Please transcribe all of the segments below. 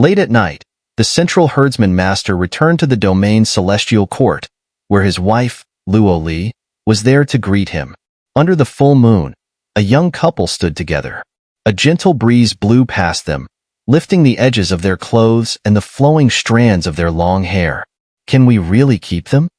Late at night, the central herdsman master returned to the domain's celestial court, where his wife, Luo Li, was there to greet him. Under the full moon, a young couple stood together. A gentle breeze blew past them, lifting the edges of their clothes and the flowing strands of their long hair. "Can we really keep them?"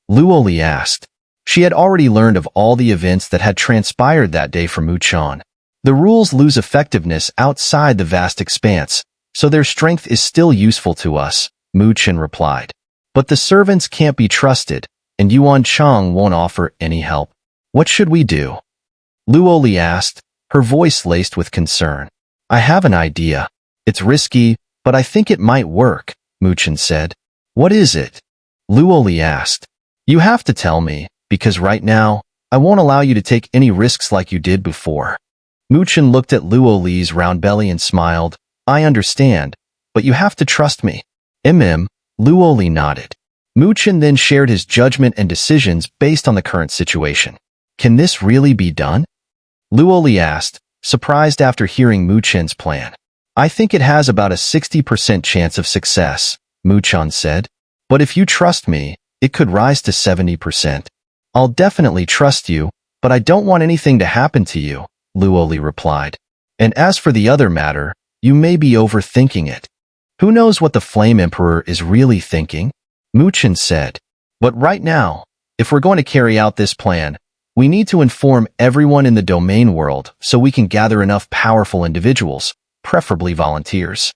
Luo Li asked. She had already learned of all the events that had transpired that day from Mu Chan. The rules lose effectiveness outside the vast expanse, so their strength is still useful to us, Mu Chen replied. But the servants can't be trusted, and Yuan Cheng won't offer any help. What should we do? Luo Li asked, her voice laced with concern. I have an idea. It's risky, but I think it might work, Mu Chen said. What is it? Luo Li asked. You have to tell me, because right now, I won't allow you to take any risks like you did before. Mu Chen looked at Luo Li's round belly and smiled. I understand, but you have to trust me. Luo Li nodded. Mu Chen then shared his judgment and decisions based on the current situation. Can this really be done? Luo Li asked, surprised after hearing Mu Chen's plan. I think it has about a 60% chance of success, Mu Chen said. But if you trust me, it could rise to 70%. I'll definitely trust you, but I don't want anything to happen to you, Luo Li replied. And as for the other matter, you may be overthinking it. Who knows what the Flame Emperor is really thinking? Mu Chen said. But right now, if we're going to carry out this plan, we need to inform everyone in the domain world so we can gather enough powerful individuals, preferably volunteers.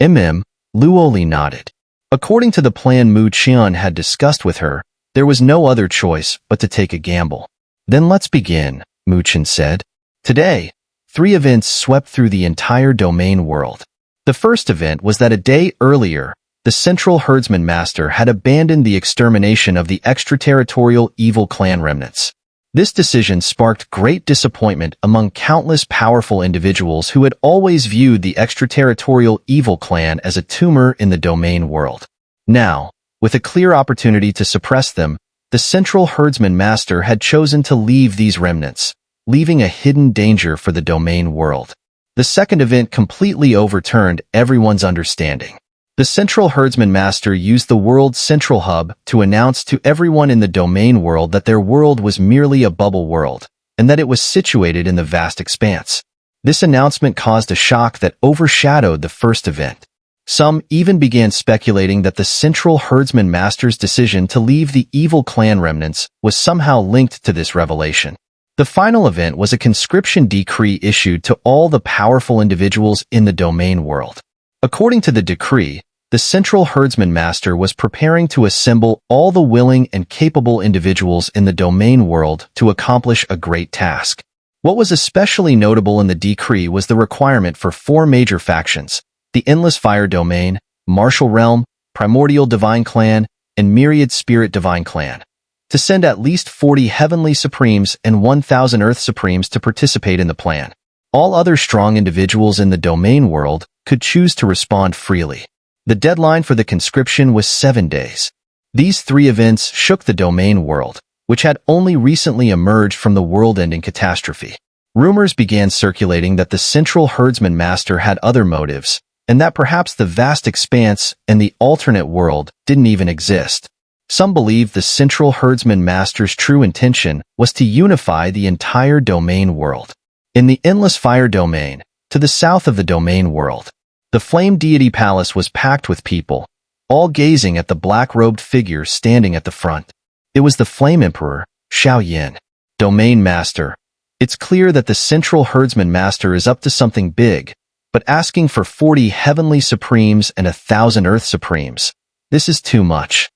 Luo Li nodded. According to the plan Mu Chen had discussed with her, there was no other choice but to take a gamble. Then let's begin, Mu Chen said. Today, 3 events swept through the entire domain world. The first event was that a day earlier, the Central Herdsman Master had abandoned the extermination of the extraterritorial evil clan remnants. This decision sparked great disappointment among countless powerful individuals who had always viewed the extraterritorial evil clan as a tumor in the domain world. Now, with a clear opportunity to suppress them, the Central Herdsman Master had chosen to leave these remnants, leaving a hidden danger for the domain world. The second event completely overturned everyone's understanding. The Central Herdsman Master used the world's central hub to announce to everyone in the domain world that their world was merely a bubble world, and that it was situated in the vast expanse. This announcement caused a shock that overshadowed the first event. Some even began speculating that the Central Herdsman Master's decision to leave the evil clan remnants was somehow linked to this revelation. The final event was a conscription decree issued to all the powerful individuals in the domain world. According to the decree, the Central Herdsman Master was preparing to assemble all the willing and capable individuals in the domain world to accomplish a great task. What was especially notable in the decree was the requirement for 4 major factions, the Endless Fire Domain, Martial Realm, Primordial Divine Clan, and Myriad Spirit Divine Clan, to send at least 40 Heavenly Supremes and 1,000 Earth Supremes to participate in the plan. All other strong individuals in the domain world could choose to respond freely. The deadline for the conscription was 7 days. These 3 events shook the domain world, which had only recently emerged from the world-ending catastrophe. Rumors began circulating that the Central Herdsman Master had other motives, and that perhaps the vast expanse and the alternate world didn't even exist. Some believed the Central Herdsman Master's true intention was to unify the entire domain world. In the Endless Fire Domain, to the south of the domain world, the Flame Deity Palace was packed with people, all gazing at the black-robed figure standing at the front. It was the Flame Emperor, Xiao Yan. Domain Master. It's clear that the Central Herdsman Master is up to something big, but asking for 40 Heavenly Supremes and 1,000 Earth Supremes. This is too much.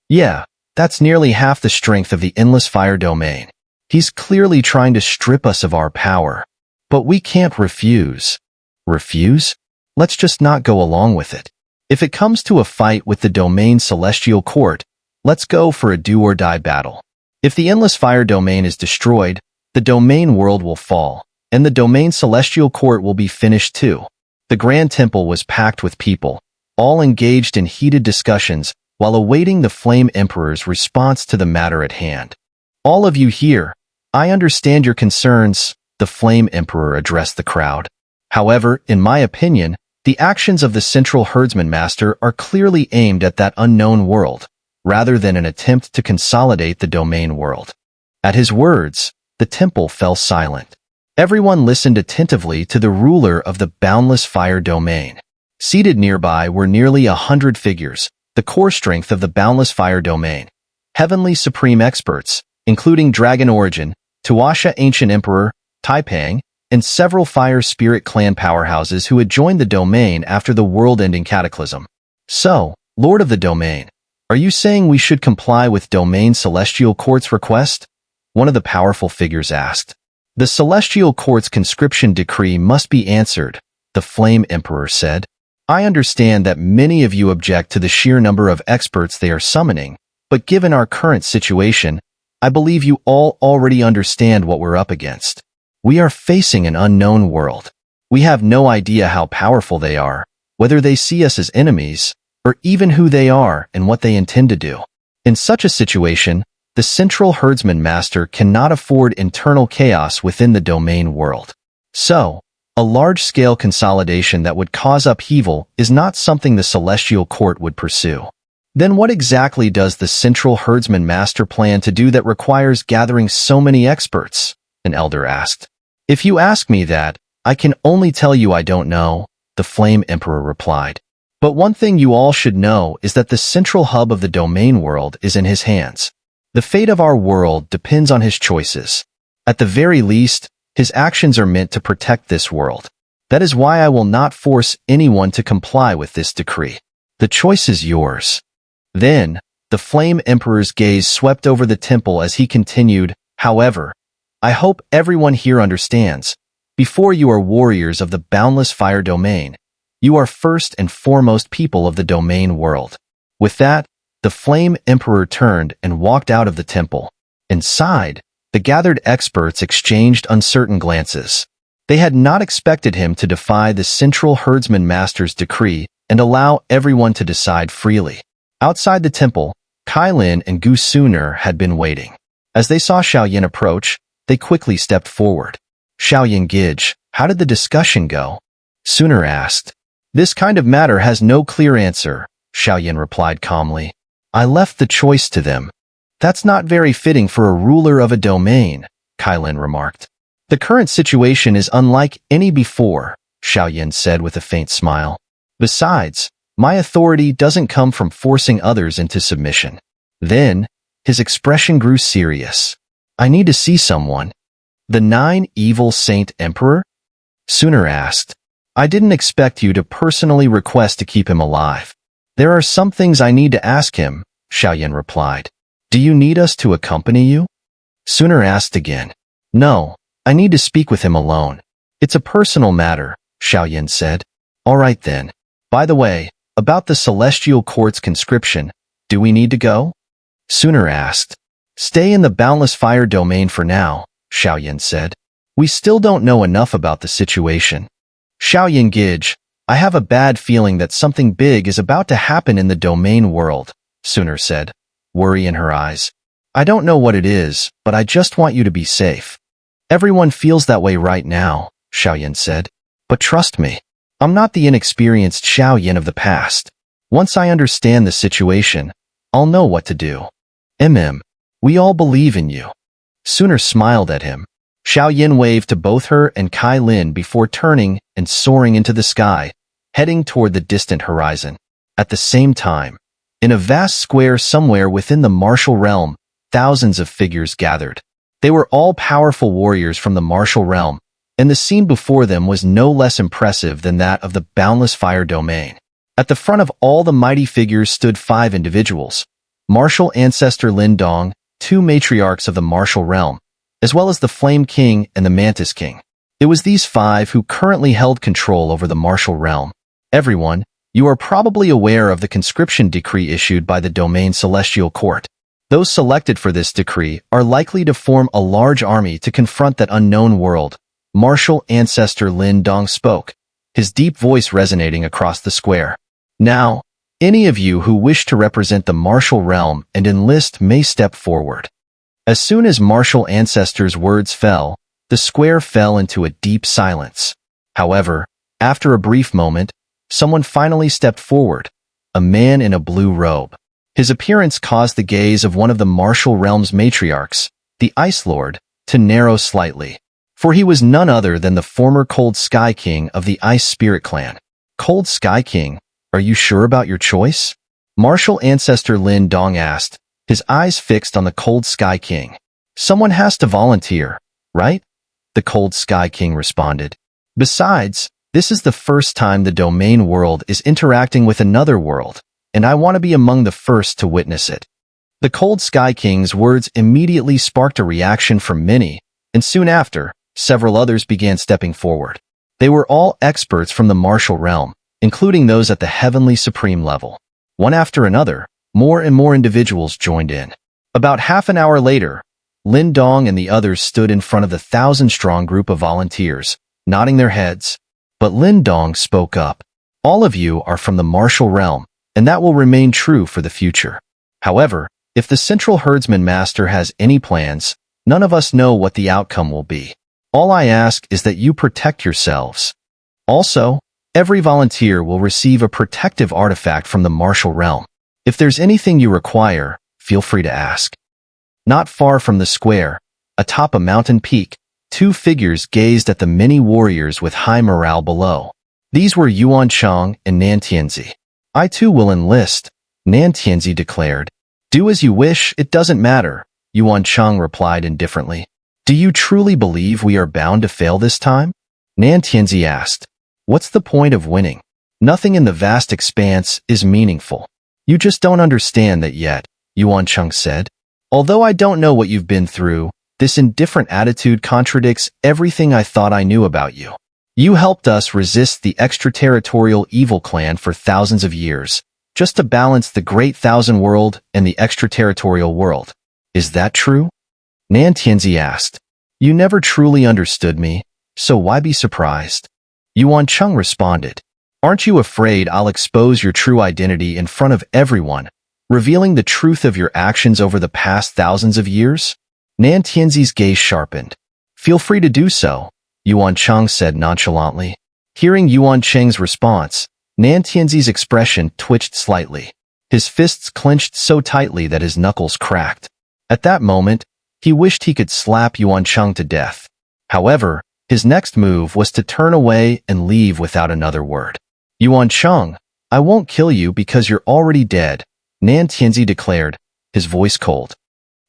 Yeah, that's nearly half the strength of the Endless Fire Domain. He's clearly trying to strip us of our power. But we can't refuse. Refuse? Let's just not go along with it. If it comes to a fight with the domain celestial court, let's go for a do-or-die battle. If the Endless Fire Domain is destroyed, the domain world will fall, and the domain celestial court will be finished too. The Grand Temple was packed with people, all engaged in heated discussions while awaiting the Flame Emperor's response to the matter at hand. All of you here, I understand your concerns, the Flame Emperor addressed the crowd. However, in my opinion, The actions of the central herdsman master are clearly aimed at that unknown world, rather than an attempt to consolidate the domain world. At his words, the temple fell silent. Everyone listened attentively to the ruler of the Boundless Fire domain. Seated nearby were nearly 100 figures, the core strength of the Boundless Fire domain. Heavenly Supreme experts, including Dragon Origin, Tuasha Ancient Emperor, Taipan, and several Fire Spirit clan powerhouses who had joined the domain after the world-ending cataclysm. So, Lord of the Domain, are you saying we should comply with Domain Celestial Court's request? One of the powerful figures asked. The Celestial Court's conscription decree must be answered, the Flame Emperor said. I understand that many of you object to the sheer number of experts they are summoning, but given our current situation, I believe you all already understand what we're up against. We are facing an unknown world. We have no idea how powerful they are, whether they see us as enemies, or even who they are and what they intend to do. In such a situation, the central herdsman master cannot afford internal chaos within the domain world. So, a large-scale consolidation that would cause upheaval is not something the Celestial Court would pursue. Then what exactly does the central herdsman master plan to do that requires gathering so many experts? An elder asked. If you ask me that, I can only tell you I don't know, the Flame Emperor replied. But one thing you all should know is that the central hub of the domain world is in his hands. The fate of our world depends on his choices. At the very least, his actions are meant to protect this world. That is why I will not force anyone to comply with this decree. The choice is yours. Then, the Flame Emperor's gaze swept over the temple as he continued, however, I hope everyone here understands. Before you are warriors of the Boundless Fire domain, you are first and foremost people of the domain world. With that, the Flame Emperor turned and walked out of the temple. Inside, the gathered experts exchanged uncertain glances. They had not expected him to defy the central herdsman master's decree and allow everyone to decide freely. Outside the temple, Lin and Xun'er had been waiting. As they saw Xiao Yan approach, they quickly stepped forward. Xiao Yan Gij, how did the discussion go? Xun'er asked. This kind of matter has no clear answer, Xiao Yan replied calmly. I left the choice to them. That's not very fitting for a ruler of a domain, Lin remarked. The current situation is unlike any before, Xiao Yan said with a faint smile. Besides, my authority doesn't come from forcing others into submission. Then, his expression grew serious. I need to see someone. The Nine Evil Saint Emperor? Xun'er asked. I didn't expect you to personally request to keep him alive. There are some things I need to ask him, Xiao Yan replied. Do you need us to accompany you? Xun'er asked again. No, I need to speak with him alone. It's a personal matter, Xiao Yan said. All right then. By the way, about the Celestial Court's conscription, do we need to go? Xun'er asked. Stay in the Boundless Fire domain for now, Xiao Yan said. We still don't know enough about the situation. Xiao Yan Gij, I have a bad feeling that something big is about to happen in the domain world, Xun'er said, worry in her eyes. I don't know what it is, but I just want you to be safe. Everyone feels that way right now, Xiao Yan said. But trust me, I'm not the inexperienced Xiao Yan of the past. Once I understand the situation, I'll know what to do. We all believe in you. Xun'er smiled at him. Xiao Yan waved to both her and Lin before turning and soaring into the sky, heading toward the distant horizon. At the same time, in a vast square somewhere within the martial realm, thousands of figures gathered. They were all powerful warriors from the martial realm, and the scene before them was no less impressive than that of the Boundless Fire domain. At the front of all the mighty figures stood 5 individuals: martial ancestor Lin Dong, 2 matriarchs of the martial realm, as well as the Flame King and the Mantis King. It was these 5 who currently held control over the martial realm. Everyone, you are probably aware of the conscription decree issued by the Domain Celestial Court. Those selected for this decree are likely to form a large army to confront that unknown world. Martial ancestor Lin Dong spoke, his deep voice resonating across the square. Now, any of you who wish to represent the martial realm and enlist may step forward. As soon as martial ancestor's words fell, the square fell into a deep silence. However, after a brief moment, someone finally stepped forward, a man in a blue robe. His appearance caused the gaze of one of the martial realm's matriarchs, the Ice Lord, to narrow slightly. For he was none other than the former Cold Sky King of the Ice Spirit Clan. Cold Sky King, are you sure about your choice? Martial ancestor Lin Dong asked, his eyes fixed on the Cold Sky King. Someone has to volunteer, right? The Cold Sky King responded. Besides, this is the first time the domain world is interacting with another world, and I want to be among the first to witness it. The Cold Sky King's words immediately sparked a reaction from many, and soon after, several others began stepping forward. They were all experts from the martial realm, including those at the heavenly supreme level. One after another, more and more individuals joined in. About half an hour later, Lin Dong and the others stood in front of the 1,000-strong group of volunteers, nodding their heads. But Lin Dong spoke up. All of you are from the martial realm, and that will remain true for the future. However, if the Central Herdsman Master has any plans, none of us know what the outcome will be. All I ask is that you protect yourselves. Also, every volunteer will receive a protective artifact from the martial realm. If there's anything you require, feel free to ask. Not far from the square, atop a mountain peak, two figures gazed at the many warriors with high morale below. These were Yuan Cheng and Nan Tianzi. I too will enlist, Nan Tianzi declared. Do as you wish, it doesn't matter, Yuan Cheng replied indifferently. Do you truly believe we are bound to fail this time? Nan Tianzi asked. What's the point of winning? Nothing in the vast expanse is meaningful. You just don't understand that yet, Yuan Cheng said. Although I don't know what you've been through, this indifferent attitude contradicts everything I thought I knew about you. You helped us resist the extraterritorial evil clan for thousands of years, just to balance the Great Thousand World and the extraterritorial world. Is that true? Nan Tianzi asked. You never truly understood me, so why be surprised? Yuan Cheng responded. Aren't you afraid I'll expose your true identity in front of everyone, revealing the truth of your actions over the past thousands of years? Nan Tianzi's gaze sharpened. Feel free to do so, Yuan Cheng said nonchalantly. Hearing Yuan Cheng's response, Nan Tianzi's expression twitched slightly. His fists clenched so tightly that his knuckles cracked. At that moment, he wished he could slap Yuan Cheng to death. However, his next move was to turn away and leave without another word. Yuan Cheng, I won't kill you because you're already dead, Nan Tianzi declared, his voice cold.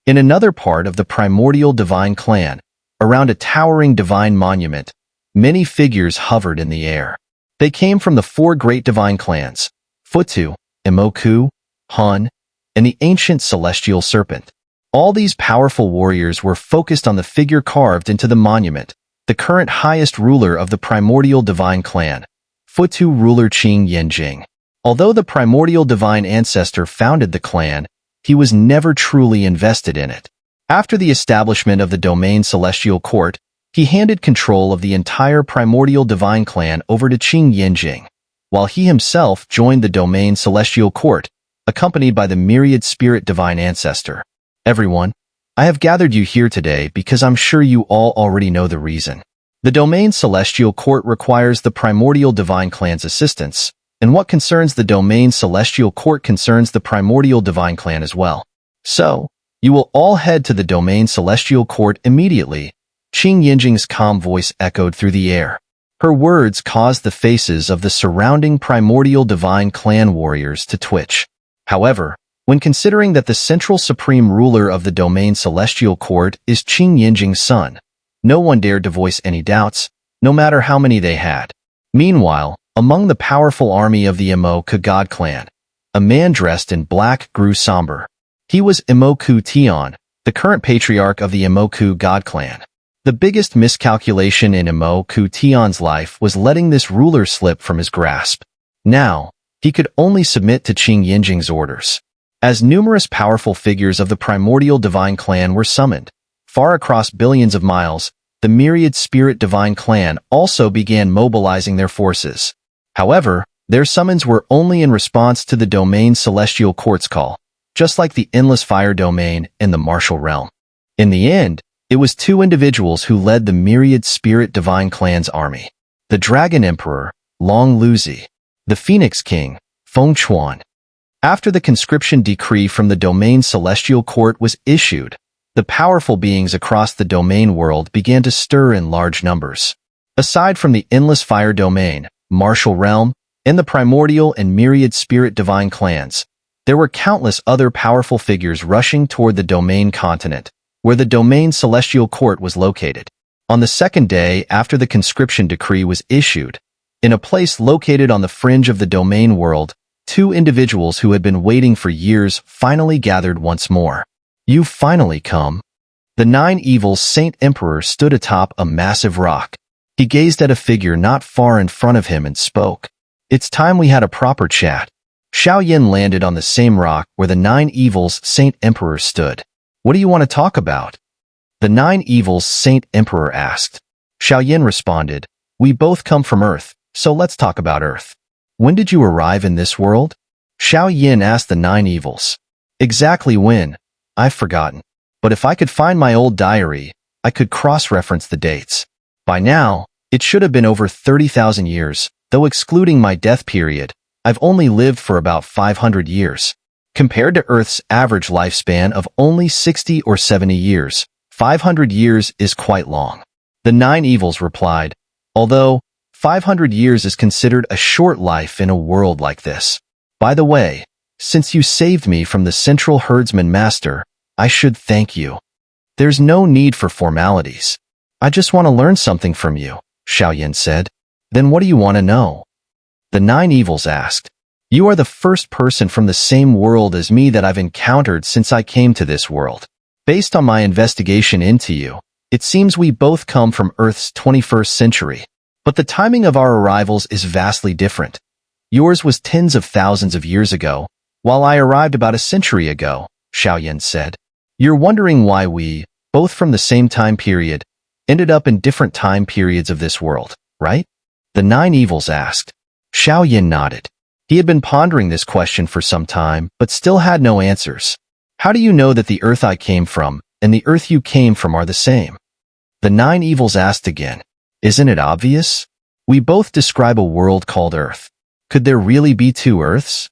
In another part of the primordial divine clan, around a towering divine monument, many figures hovered in the air. They came from the four great divine clans, Futu, Imoku, Han, and the ancient celestial serpent. All these powerful warriors were focused on the figure carved into the monument, the current highest ruler of the primordial divine clan, Futu ruler Qing Yanjing. Although the primordial divine ancestor founded the clan, he was never truly invested in it. After the establishment of the domain celestial court, he handed control of the entire primordial divine clan over to Qing Yanjing, while he himself joined the domain celestial court, accompanied by the myriad spirit divine ancestor. Everyone, I have gathered you here today because I'm sure you all already know the reason. The domain celestial court requires the primordial divine clan's assistance, and what concerns the domain celestial court concerns the primordial divine clan as well. So, you will all head to the domain celestial court immediately. Qing Yanjing's calm voice echoed through the air. Her words caused the faces of the surrounding primordial divine clan warriors to twitch. However, when considering that the central supreme ruler of the domain celestial court is Qing Yanjing's son, no one dared to voice any doubts, no matter how many they had. Meanwhile, among the powerful army of the Imoku god clan, a man dressed in black grew somber. He was Imoku Tian, the current patriarch of the Imoku god clan. The biggest miscalculation in Imoku Tian's life was letting this ruler slip from his grasp. Now, he could only submit to Qing Yanjing's orders. As numerous powerful figures of the primordial divine clan were summoned, far across billions of miles, the myriad spirit divine clan also began mobilizing their forces. However, their summons were only in response to the domain celestial court's call, just like the endless fire domain in the martial realm. In the end, it was two individuals who led the myriad spirit divine clan's army. The Dragon Emperor, Long Luzi. The Phoenix King, Feng Chuan. After the conscription decree from the Domain Celestial Court was issued, the powerful beings across the domain world began to stir in large numbers. Aside from the endless fire domain, martial realm, and the primordial and myriad spirit divine clans, there were countless other powerful figures rushing toward the domain continent, where the Domain Celestial Court was located. On the second day after the conscription decree was issued, in a place located on the fringe of the domain world, two individuals who had been waiting for years finally gathered once more. "You've finally come." The Nine Evils Saint Emperor stood atop a massive rock. He gazed at a figure not far in front of him and spoke. "It's time we had a proper chat." Xiao Yan landed on the same rock where the Nine Evils Saint Emperor stood. "What do you want to talk about?" The Nine Evils Saint Emperor asked. Xiao Yan responded, "We both come from Earth, so let's talk about Earth." "When did you arrive in this world?" Xiao Yan asked the Nine Evils. "Exactly when? I've forgotten. But if I could find my old diary, I could cross-reference the dates. By now, it should have been over 30,000 years, though excluding my death period, I've only lived for about 500 years. Compared to Earth's average lifespan of only 60 or 70 years, 500 years is quite long." The Nine Evils replied, "Although 500 years is considered a short life in a world like this. By the way, since you saved me from the Central Herdsman Master, I should thank you." "There's no need for formalities. I just want to learn something from you," Xiao Yan said. "Then what do you want to know?" The Nine Evils asked. "You are the first person from the same world as me that I've encountered since I came to this world. Based on my investigation into you, it seems we both come from Earth's 21st century. But the timing of our arrivals is vastly different. Yours was tens of thousands of years ago, while I arrived about a century ago," Xiao Yan said. "You're wondering why we, both from the same time period, ended up in different time periods of this world, right?" The Nine Evils asked. Xiao Yan nodded. He had been pondering this question for some time, but still had no answers. "How do you know that the Earth I came from and the Earth you came from are the same?" The Nine Evils asked again. "Isn't it obvious? We both describe a world called Earth. Could there really be two Earths?"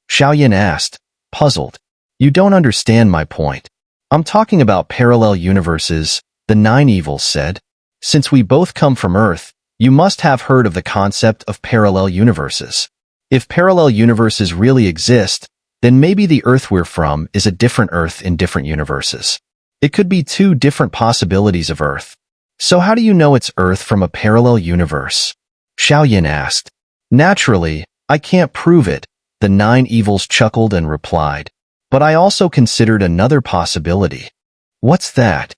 Xiao Yan asked, puzzled. "You don't understand my point. I'm talking about parallel universes," the Nine Evils said. "Since we both come from Earth, you must have heard of the concept of parallel universes. If parallel universes really exist, then maybe the Earth we're from is a different Earth in different universes. It could be two different possibilities of Earth. So how do you know it's Earth from a parallel universe?" Xiao Yan asked. "Naturally, I can't prove it," the Nine Evils chuckled and replied. "But I also considered another possibility." "What's that?"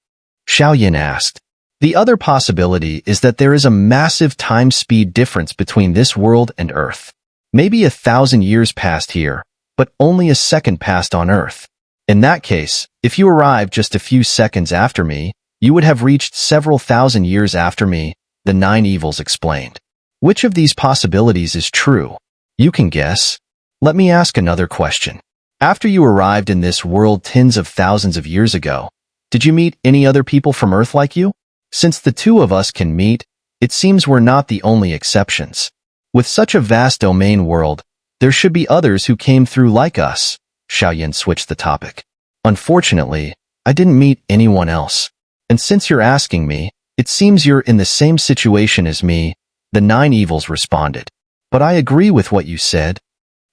Xiao Yan asked. "The other possibility is that there is a massive time-speed difference between this world and Earth. Maybe 1,000 years passed here, but only a second passed on Earth. In that case, if you arrived just a few seconds after me, you would have reached several thousand years after me," the Nine Evils explained. "Which of these possibilities is true? You can guess. Let me ask another question. After you arrived in this world tens of thousands of years ago, did you meet any other people from Earth like you? Since the two of us can meet, it seems we're not the only exceptions. With such a vast domain world, there should be others who came through like us." Xiao Yan switched the topic. "Unfortunately, I didn't meet anyone else. And since you're asking me, it seems you're in the same situation as me," the Nine Evils responded. "But I agree with what you said.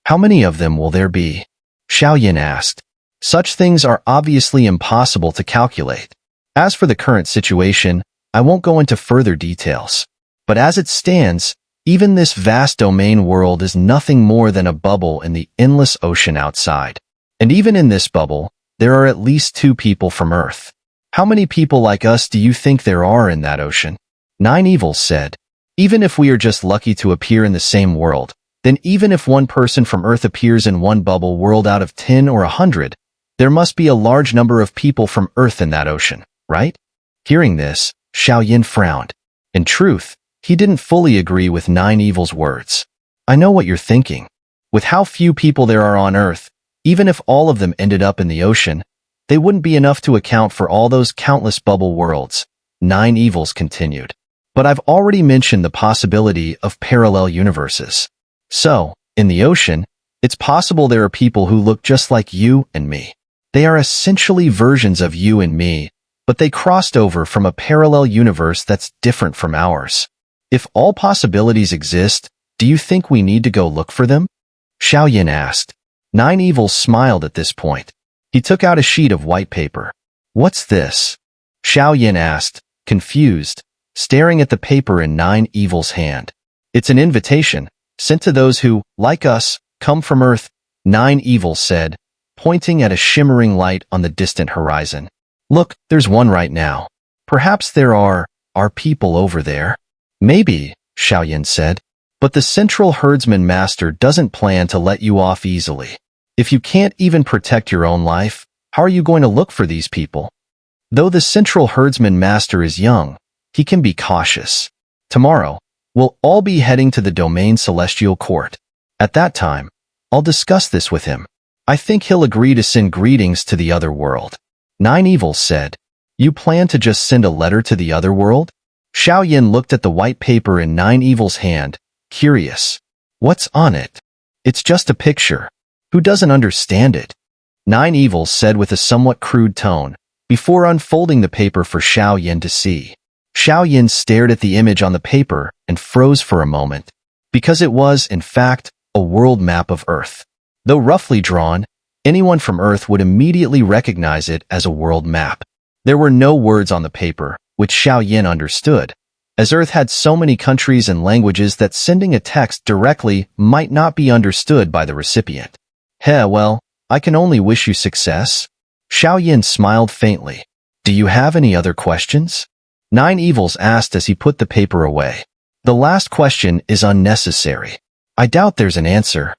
How many of them will there be?" Xiao Yan asked. "Such things are obviously impossible to calculate. As for the current situation, I won't go into further details. But as it stands, even this vast domain world is nothing more than a bubble in the endless ocean outside. And even in this bubble, there are at least two people from Earth. How many people like us do you think there are in that ocean?" Nine Evils said. "Even if we are just lucky to appear in the same world, then even if one person from Earth appears in one bubble world out of 10 or 100, there must be a large number of people from Earth in that ocean, right?" Hearing this, Xiao Yan frowned. In truth, he didn't fully agree with Nine Evils' words. "I know what you're thinking. With how few people there are on Earth, even if all of them ended up in the ocean, they wouldn't be enough to account for all those countless bubble worlds," Nine Evils continued. "But I've already mentioned the possibility of parallel universes. So, in the ocean, it's possible there are people who look just like you and me. They are essentially versions of you and me, but they crossed over from a parallel universe that's different from ours. If all possibilities exist, do you think we need to go look for them? Xiao Yan asked. Nine Evils smiled at this point. He took out a sheet of white paper. What's this? Xiao Yan asked, confused, staring at the paper in Nine Evils' hand. It's an invitation, sent to those who, like us, come from Earth, Nine Evils said, pointing at a shimmering light on the distant horizon. Look, there's one right now. Perhaps there are people over there. Maybe, Xiao Yan said. But the Central Herdsman Master doesn't plan to let you off easily. If you can't even protect your own life, how are you going to look for these people? Though the Central Herdsman Master is young, he can be cautious. Tomorrow, we'll all be heading to the Domain Celestial Court. At that time, I'll discuss this with him. I think he'll agree to send greetings to the other world. Nine Evils said. You plan to just send a letter to the other world? Xiao Yan looked at the white paper in Nine Evils' hand, curious. What's on it? It's just a picture. Who doesn't understand it? Nine Evils said with a somewhat crude tone, before unfolding the paper for Xiao Yan to see. Xiao Yan stared at the image on the paper and froze for a moment, because it was, in fact, a world map of Earth. Though roughly drawn, anyone from Earth would immediately recognize it as a world map. There were no words on the paper, which Xiao Yan understood, as Earth had so many countries and languages that sending a text directly might not be understood by the recipient. Well, I can only wish you success. Xiao Yan smiled faintly. Do you have any other questions? Nine Evils asked as he put the paper away. The last question is unnecessary. I doubt there's an answer.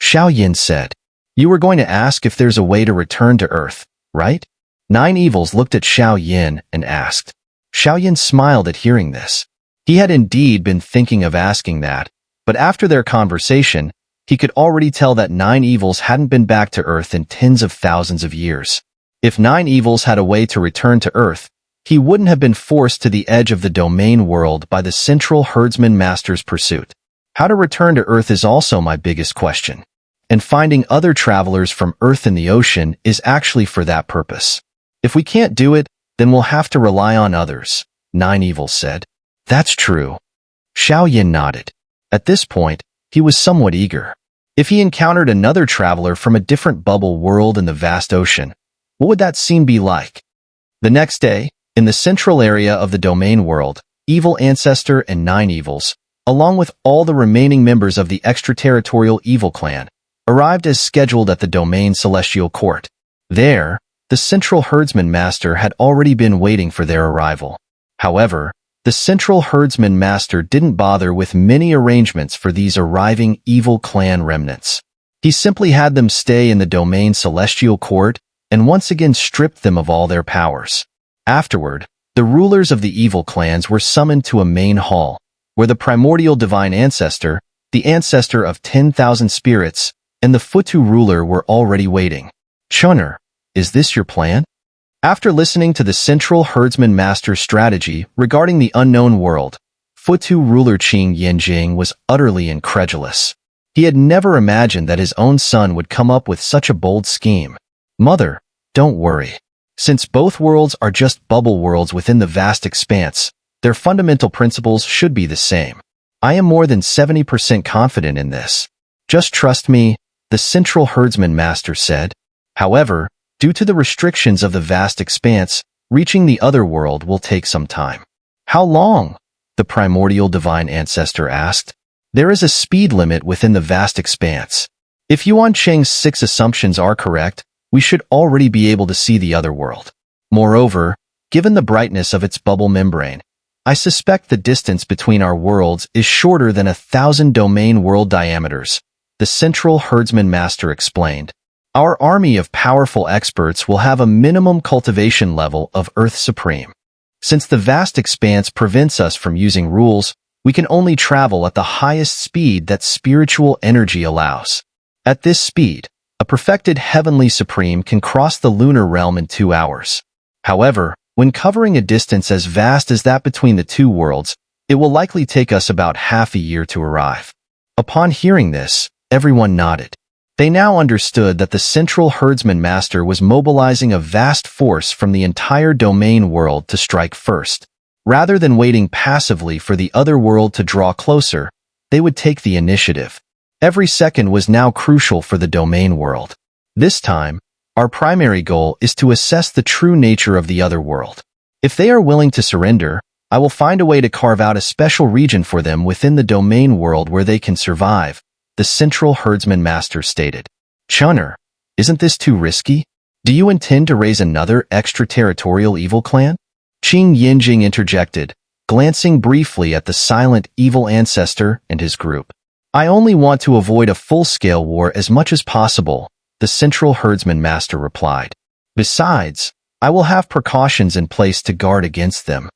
Xiao Yan said. You were going to ask if there's a way to return to Earth, right? Nine Evils looked at Xiao Yan and asked. Xiao Yan smiled at hearing this. He had indeed been thinking of asking that, but after their conversation, he could already tell that Nine Evils hadn't been back to Earth in tens of thousands of years. If Nine Evils had a way to return to Earth, he wouldn't have been forced to the edge of the domain world by the Central Herdsman Master's pursuit. How to return to Earth is also my biggest question. And finding other travelers from Earth in the ocean is actually for that purpose. If we can't do it, then we'll have to rely on others, Nine Evils said. That's true. Xiao Yan nodded. At this point, he was somewhat eager. If he encountered another traveler from a different bubble world in the vast ocean, what would that scene be like? The next day, in the central area of the domain world, Evil Ancestor and Nine Evils, along with all the remaining members of the extraterritorial Evil clan, arrived as scheduled at the Domain Celestial Court. There, the Central Herdsman Master had already been waiting for their arrival. However, the Central Herdsman Master didn't bother with many arrangements for these arriving Evil clan remnants. He simply had them stay in the Domain Celestial Court and once again stripped them of all their powers. Afterward, the rulers of the Evil clans were summoned to a main hall, where the primordial divine ancestor, the ancestor of 10,000 spirits, and the Futu ruler were already waiting. Xun'er, is this your plan? After listening to the Central Herdsman Master's strategy regarding the unknown world, Futu ruler Qing Yanjing was utterly incredulous. He had never imagined that his own son would come up with such a bold scheme. Mother, don't worry. Since both worlds are just bubble worlds within the vast expanse, their fundamental principles should be the same. I am more than 70% confident in this. Just trust me, the Central Herdsman Master said. However, due to the restrictions of the vast expanse, reaching the other world will take some time. How long? The primordial divine ancestor asked. There is a speed limit within the vast expanse. If Yuan Cheng's 6 assumptions are correct, we should already be able to see the other world. Moreover, given the brightness of its bubble membrane, I suspect the distance between our worlds is shorter than 1,000 domain world diameters, the Central Herdsman Master explained. Our army of powerful experts will have a minimum cultivation level of Earth Supreme. Since the vast expanse prevents us from using rules, we can only travel at the highest speed that spiritual energy allows. At this speed, a perfected Heavenly Supreme can cross the lunar realm in 2 hours. However, when covering a distance as vast as that between the two worlds, it will likely take us about half a year to arrive. Upon hearing this, everyone nodded. They now understood that the central herdsman master was mobilizing a vast force from the entire domain world to strike first. Rather than waiting passively for the other world to draw closer, they would take the initiative. Every second was now crucial for the domain world. This time, our primary goal is to assess the true nature of the other world. If they are willing to surrender, I will find a way to carve out a special region for them within the domain world where they can survive, the central herdsman master stated. Xun'er, isn't this too risky? Do you intend to raise another extraterritorial evil clan? Qing Yinjing interjected, glancing briefly at the silent evil ancestor and his group. I only want to avoid a full-scale war as much as possible, the central herdsman master replied. Besides, I will have precautions in place to guard against them.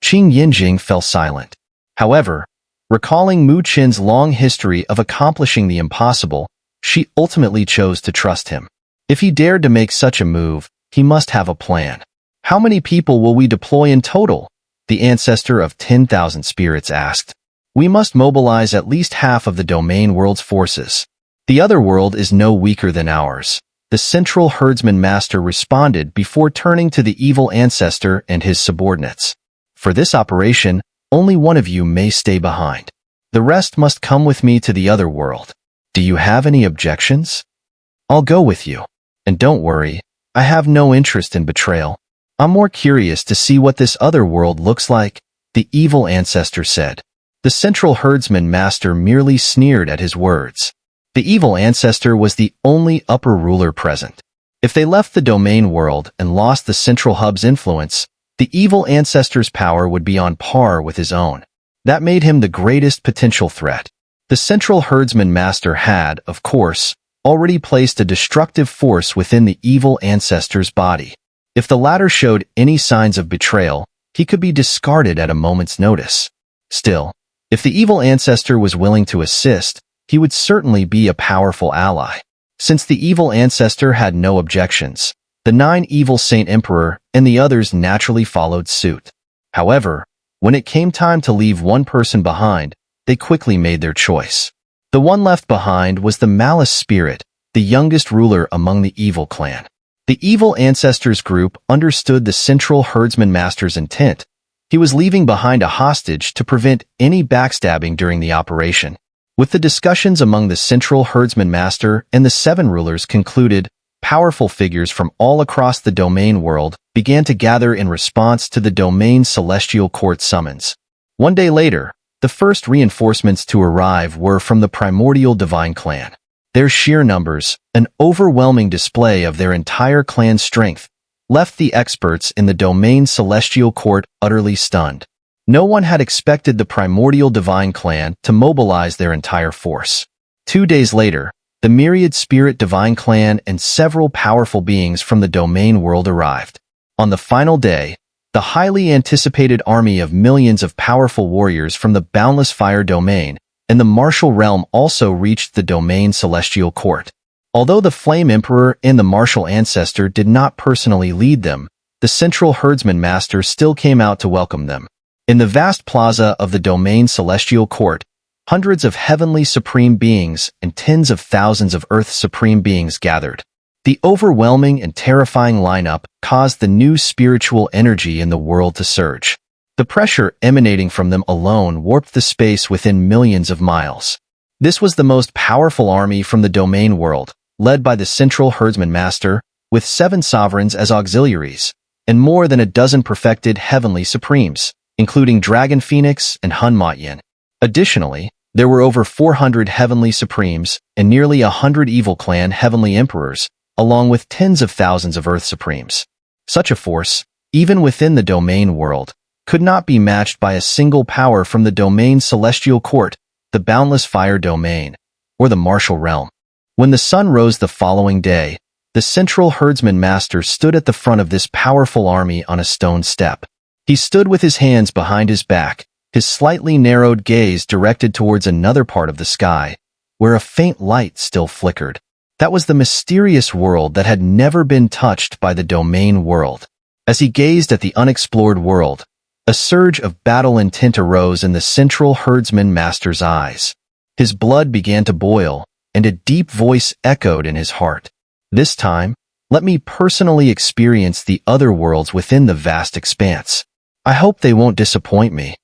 Qing Yinjing fell silent. However, recalling Mu Qin's long history of accomplishing the impossible, she ultimately chose to trust him. If he dared to make such a move, he must have a plan. How many people will we deploy in total? The ancestor of 10,000 spirits asked. We must mobilize at least half of the domain world's forces. The other world is no weaker than ours, the central herdsman master responded before turning to the evil ancestor and his subordinates. For this operation, only one of you may stay behind. The rest must come with me to the other world. Do you have any objections? I'll go with you. And don't worry, I have no interest in betrayal. I'm more curious to see what this other world looks like, the evil ancestor said. The central herdsman master merely sneered at his words. The evil ancestor was the only upper ruler present. If they left the domain world and lost the central hub's influence, the evil ancestor's power would be on par with his own. That made him the greatest potential threat. The central herdsman master had, of course, already placed a destructive force within the evil ancestor's body. If the latter showed any signs of betrayal, he could be discarded at a moment's notice. Still, if the evil ancestor was willing to assist, he would certainly be a powerful ally. Since the evil ancestor had no objections, the 9 evil Saint Emperor and the others naturally followed suit. However, when it came time to leave one person behind, they quickly made their choice. The one left behind was the Malice Spirit, the youngest ruler among the evil clan. The evil ancestors group understood the central herdsman master's intent. He was leaving behind a hostage to prevent any backstabbing during the operation. With the discussions among the central herdsman master and the 7 rulers concluded, powerful figures from all across the domain world began to gather in response to the domain celestial court summons. One day later, the first reinforcements to arrive were from the primordial divine clan. Their sheer numbers, an overwhelming display of their entire clan's strength, left the experts in the domain celestial court utterly stunned. No one had expected the primordial divine clan to mobilize their entire force. 2 days later, the myriad spirit divine clan and several powerful beings from the domain world arrived. On the final day, the highly anticipated army of millions of powerful warriors from the Boundless Fire domain and the martial realm also reached the domain celestial court. Although the Flame Emperor and the martial ancestor did not personally lead them, the central herdsman master still came out to welcome them. In the vast plaza of the domain celestial court, hundreds of heavenly supreme beings and tens of thousands of earth supreme beings gathered. The overwhelming and terrifying lineup caused the new spiritual energy in the world to surge. The pressure emanating from them alone warped the space within millions of miles. This was the most powerful army from the domain world, led by the central herdsman master, with 7 sovereigns as auxiliaries, and more than a dozen perfected heavenly supremes, including Dragon Phoenix and Hunmotyan. Additionally, there were over 400 heavenly supremes and nearly 100 evil clan heavenly emperors, along with tens of thousands of earth supremes. Such a force, even within the domain world, could not be matched by a single power from the domain celestial court, the Boundless Fire domain, or the martial realm. When the sun rose the following day, the central herdsman master stood at the front of this powerful army on a stone step. He stood with his hands behind his back, his slightly narrowed gaze directed towards another part of the sky, where a faint light still flickered. That was the mysterious world that had never been touched by the domain world. As he gazed at the unexplored world, a surge of battle intent arose in the central herdsman master's eyes. His blood began to boil, and a deep voice echoed in his heart. This time, let me personally experience the other worlds within the vast expanse. I hope they won't disappoint me.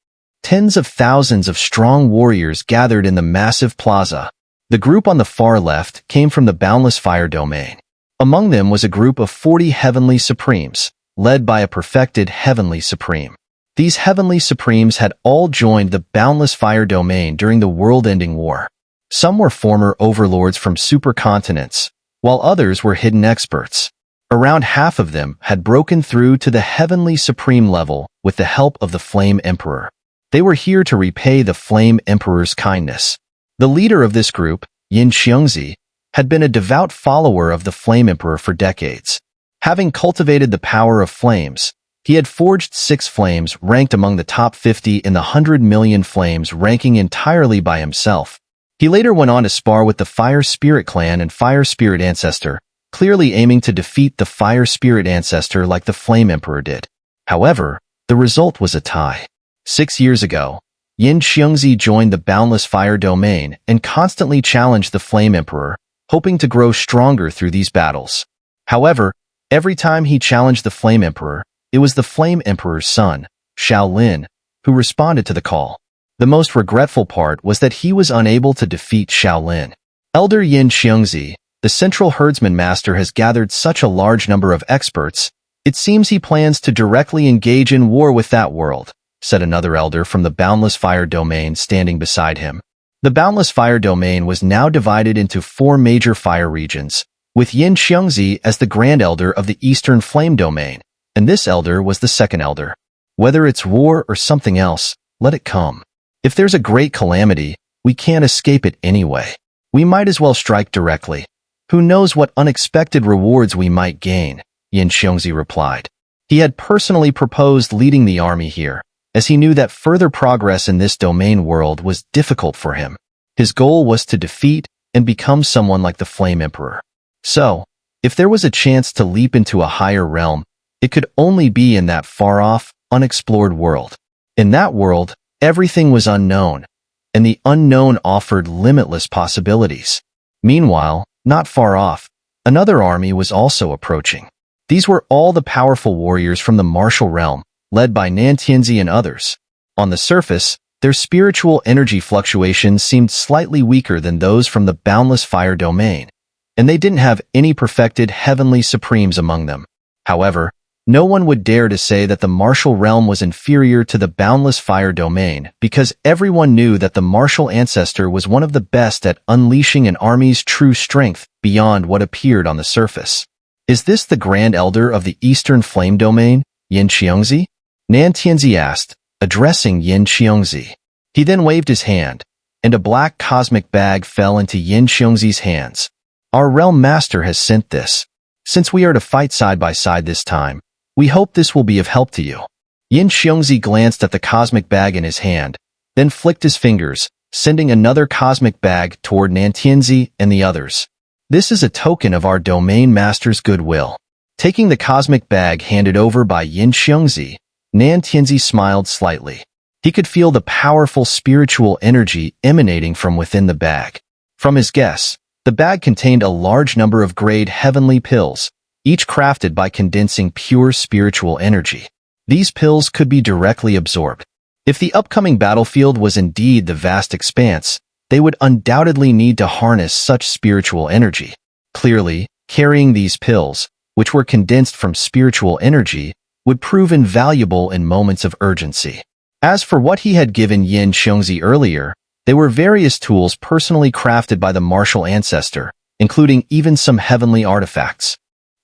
Tens of thousands of strong warriors gathered in the massive plaza. The group on the far left came from the Boundless Fire domain. Among them was a group of 40 Heavenly Supremes, led by a perfected Heavenly Supreme. These Heavenly Supremes had all joined the Boundless Fire domain during the world-ending war. Some were former overlords from supercontinents, while others were hidden experts. Around half of them had broken through to the Heavenly Supreme level with the help of the Flame Emperor. They were here to repay the Flame Emperor's kindness. The leader of this group, Yin Xiongzi, had been a devout follower of the Flame Emperor for decades. Having cultivated the power of flames, he had forged 6 flames ranked among the top 50 in the 100 million flames, ranking entirely by himself. He later went on to spar with the Fire Spirit Clan and Fire Spirit Ancestor, clearly aiming to defeat the Fire Spirit Ancestor like the Flame Emperor did. However, the result was a tie. 6 years ago, Yin Xiongzi joined the Boundless Fire domain and constantly challenged the Flame Emperor, hoping to grow stronger through these battles. However, every time he challenged the Flame Emperor, it was the Flame Emperor's son, Xiao Yan, who responded to the call. The most regretful part was that he was unable to defeat Xiao Yan. Elder Yin Xiongzi, the Central Herdsman Master, has gathered such a large number of experts, it seems he plans to directly engage in war with that world, said another elder from the Boundless Fire domain standing beside him. The Boundless Fire domain was now divided into 4 major fire regions, with Yin Xiongzi as the Grand Elder of the Eastern Flame domain, and this elder was the second elder. Whether it's war or something else, let it come. If there's a great calamity, we can't escape it anyway. We might as well strike directly. Who knows what unexpected rewards we might gain, Yin Xiongzi replied. He had personally proposed leading the army here, as he knew that further progress in this domain world was difficult for him. His goal was to defeat and become someone like the Flame Emperor. So, if there was a chance to leap into a higher realm, it could only be in that far-off, unexplored world. In that world, everything was unknown, and the unknown offered limitless possibilities. Meanwhile, not far off, another army was also approaching. These were all the powerful warriors from the martial realm, led by Nantianzi and others. On the surface, their spiritual energy fluctuations seemed slightly weaker than those from the Boundless Fire domain, and they didn't have any perfected Heavenly Supremes among them. However, no one would dare to say that the martial realm was inferior to the Boundless Fire domain because everyone knew that the martial ancestor was one of the best at unleashing an army's true strength beyond what appeared on the surface. Is this the Grand Elder of the Eastern Flame domain, Yin Xiongzi? Nantianzi asked, addressing Yin Xiongzi. He then waved his hand, and a black cosmic bag fell into Yin Xiongzi's hands. Our realm master has sent this. Since we are to fight side by side this time, we hope this will be of help to you. Yin Xiongzi glanced at the cosmic bag in his hand, then flicked his fingers, sending another cosmic bag toward Nantianzi and the others. This is a token of our domain master's goodwill. Taking the cosmic bag handed over by Yin Xiongzi, Nantianzi smiled slightly. He could feel the powerful spiritual energy emanating from within the bag. From his guess, the bag contained a large number of grade heavenly pills, each crafted by condensing pure spiritual energy. These pills could be directly absorbed. If the upcoming battlefield was indeed the vast expanse, they would undoubtedly need to harness such spiritual energy. Clearly, carrying these pills, which were condensed from spiritual energy, would prove invaluable in moments of urgency. As for what he had given Yin Xiongzi earlier, they were various tools personally crafted by the martial ancestor, including even some heavenly artifacts.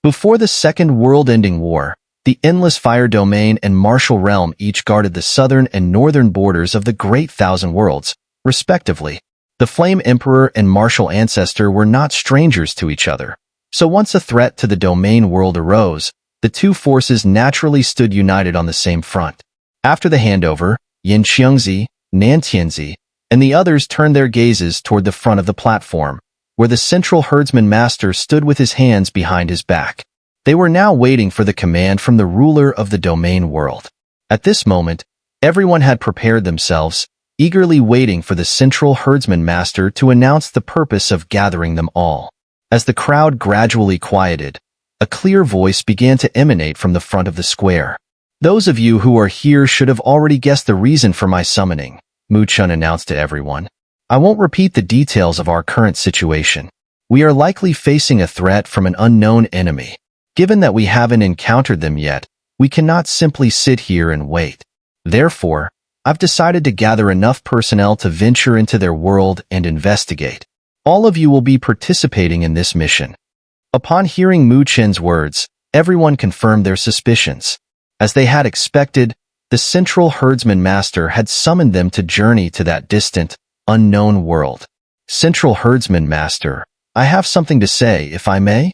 Before the Second World-Ending War, the Endless Fire Domain and Martial Realm each guarded the southern and northern borders of the Great Thousand Worlds, respectively. The Flame Emperor and Martial Ancestor were not strangers to each other, so once a threat to the domain world arose, the two forces naturally stood united on the same front. After the handover, Yin Xiongzi, Nantianzi, and the others turned their gazes toward the front of the platform, where the Central Herdsman Master stood with his hands behind his back. They were now waiting for the command from the ruler of the domain world. At this moment, everyone had prepared themselves, eagerly waiting for the central herdsman master to announce the purpose of gathering them all. As the crowd gradually quieted, a clear voice began to emanate from the front of the square. "Those of you who are here should have already guessed the reason for my summoning," Mu Chun announced to everyone. "I won't repeat the details of our current situation. We are likely facing a threat from an unknown enemy. Given that we haven't encountered them yet, we cannot simply sit here and wait. Therefore, I've decided to gather enough personnel to venture into their world and investigate. All of you will be participating in this mission." Upon hearing Mu Chen's words, everyone confirmed their suspicions. As they had expected, the central herdsman master had summoned them to journey to that distant, unknown world. "Central herdsman master, I have something to say, if I may?"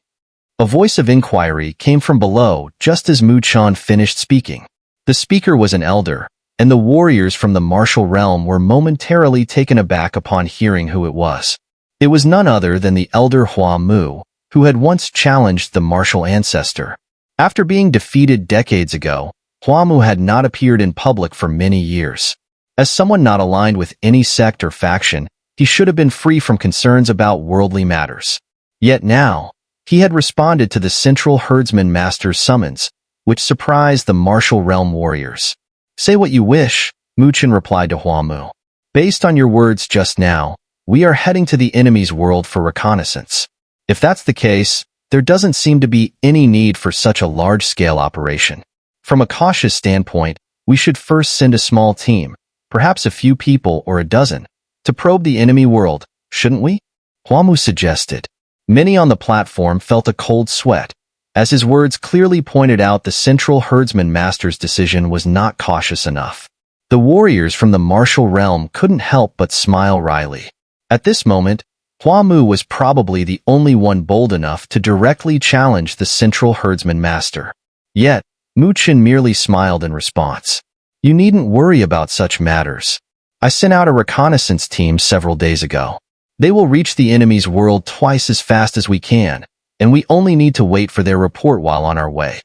A voice of inquiry came from below just as Mu Chun finished speaking. The speaker was an elder, and the warriors from the martial realm were momentarily taken aback upon hearing who it was. It was none other than the elder Hua Mu, who had once challenged the martial ancestor. After being defeated decades ago, Hua Mu had not appeared in public for many years. As someone not aligned with any sect or faction, he should have been free from concerns about worldly matters. Yet now, he had responded to the central herdsman master's summons, which surprised the martial realm warriors. "Say what you wish," Mu Chun replied to Hua Mu. "Based on your words just now, we are heading to the enemy's world for reconnaissance. If that's the case, there doesn't seem to be any need for such a large-scale operation. From a cautious standpoint, we should first send a small team, perhaps a few people or a dozen, to probe the enemy world, shouldn't we?" Hua Mu suggested. Many on the platform felt a cold sweat, as his words clearly pointed out the central herdsman master's decision was not cautious enough. The warriors from the martial realm couldn't help but smile wryly. At this moment, Hua Mu was probably the only one bold enough to directly challenge the central herdsman master. Yet, Mu Chun merely smiled in response. "You needn't worry about such matters. I sent out a reconnaissance team several days ago. They will reach the enemy's world twice as fast as we can, and we only need to wait for their report while on our way.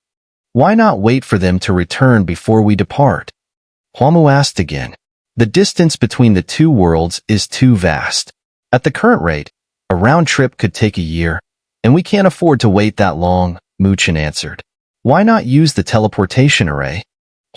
Why not wait for them to return before we depart?" Hua Mu asked again. "The distance between the two worlds is too vast. At the current rate, a round trip could take a year, and we can't afford to wait that long," Mu Chun answered. "Why not use the teleportation array?"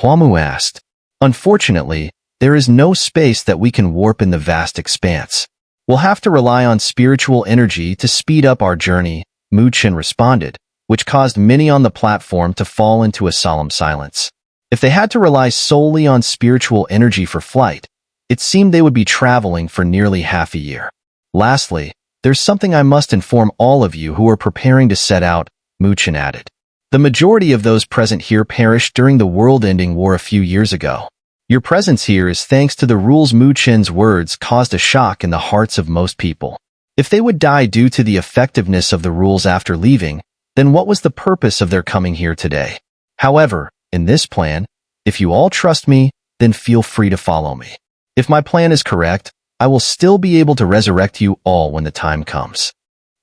Hua Mu asked. "Unfortunately, there is no space that we can warp in the vast expanse. We'll have to rely on spiritual energy to speed up our journey," Mu Chun responded, which caused many on the platform to fall into a solemn silence. If they had to rely solely on spiritual energy for flight, it seemed they would be traveling for nearly half a year. "Lastly, there's something I must inform all of you who are preparing to set out," Mu Chun added. "The majority of those present here perished during the world-ending war a few years ago. Your presence here is thanks to the rules." Mu Chun's words caused a shock in the hearts of most people. If they would die due to the effectiveness of the rules after leaving, then what was the purpose of their coming here today? However, in this plan, if you all trust me, then feel free to follow me. If my plan is correct, I will still be able to resurrect you all when the time comes."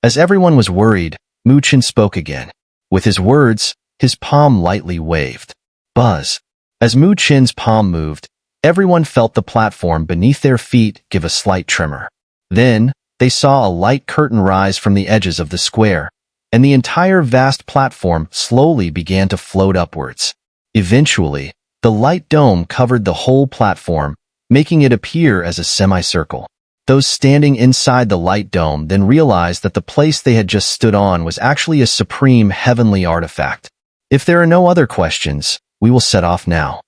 As everyone was worried, Mu Chun spoke again. With his words, his palm lightly waved. Buzz. As Mu Chun's palm moved, everyone felt the platform beneath their feet give a slight tremor. Then, they saw a light curtain rise from the edges of the square, and the entire vast platform slowly began to float upwards. Eventually, the light dome covered the whole platform, making it appear as a semicircle. Those standing inside the light dome then realized that the place they had just stood on was actually a supreme heavenly artifact. "If there are no other questions, we will set off now."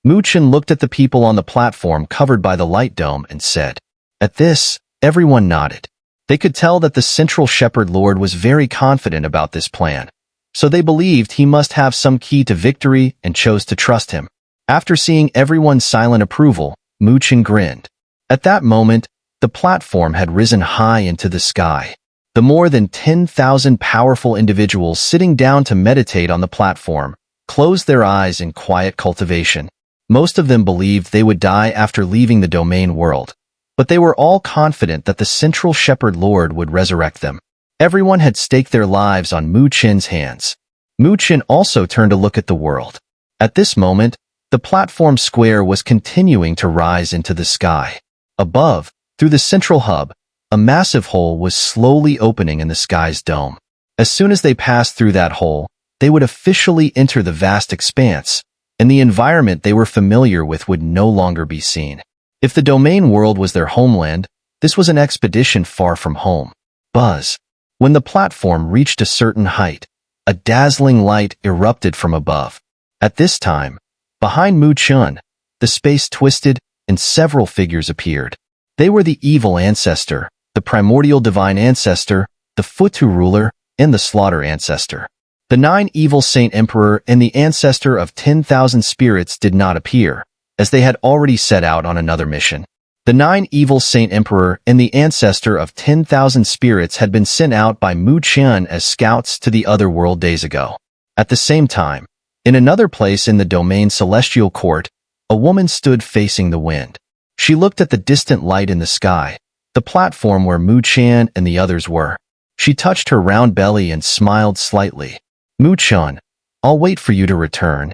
Mu Chun looked at the people on the platform covered by the light dome and said. At this, everyone nodded. They could tell that the central shepherd lord was very confident about this plan, so they believed he must have some key to victory and chose to trust him. After seeing everyone's silent approval, Mu Chun grinned. At that moment, the platform had risen high into the sky. The more than 10,000 powerful individuals sitting down to meditate on the platform closed their eyes in quiet cultivation. Most of them believed they would die after leaving the domain world, but they were all confident that the central shepherd lord would resurrect them. Everyone had staked their lives on Mu Chun's hands. Mu Chun also turned to look at the world. At this moment, The platform square was continuing to rise into the sky. Above, through the central hub, a massive hole was slowly opening in the sky's dome. As soon as they passed through that hole, they would officially enter the vast expanse, and the environment they were familiar with would no longer be seen. If the domain world was their homeland, this was an expedition far from home. Buzz. When the platform reached a certain height, a dazzling light erupted from above. At this time, behind Mu Chun, the space twisted and several figures appeared. They were the evil ancestor, the primordial divine ancestor, the Futu ruler, and the slaughter ancestor. The 9 evil saint emperor and the ancestor of 10,000 spirits did not appear, as they had already set out on another mission. The 9 evil saint emperor and the ancestor of 10,000 spirits had been sent out by Mu Chun as scouts to the other world days ago. At the same time, in another place in the domain celestial court, a woman stood facing the wind. She looked at the distant light in the sky, the platform where Mu Chun and the others were. She touched her round belly and smiled slightly. Mu Chun, I'll wait for you to return.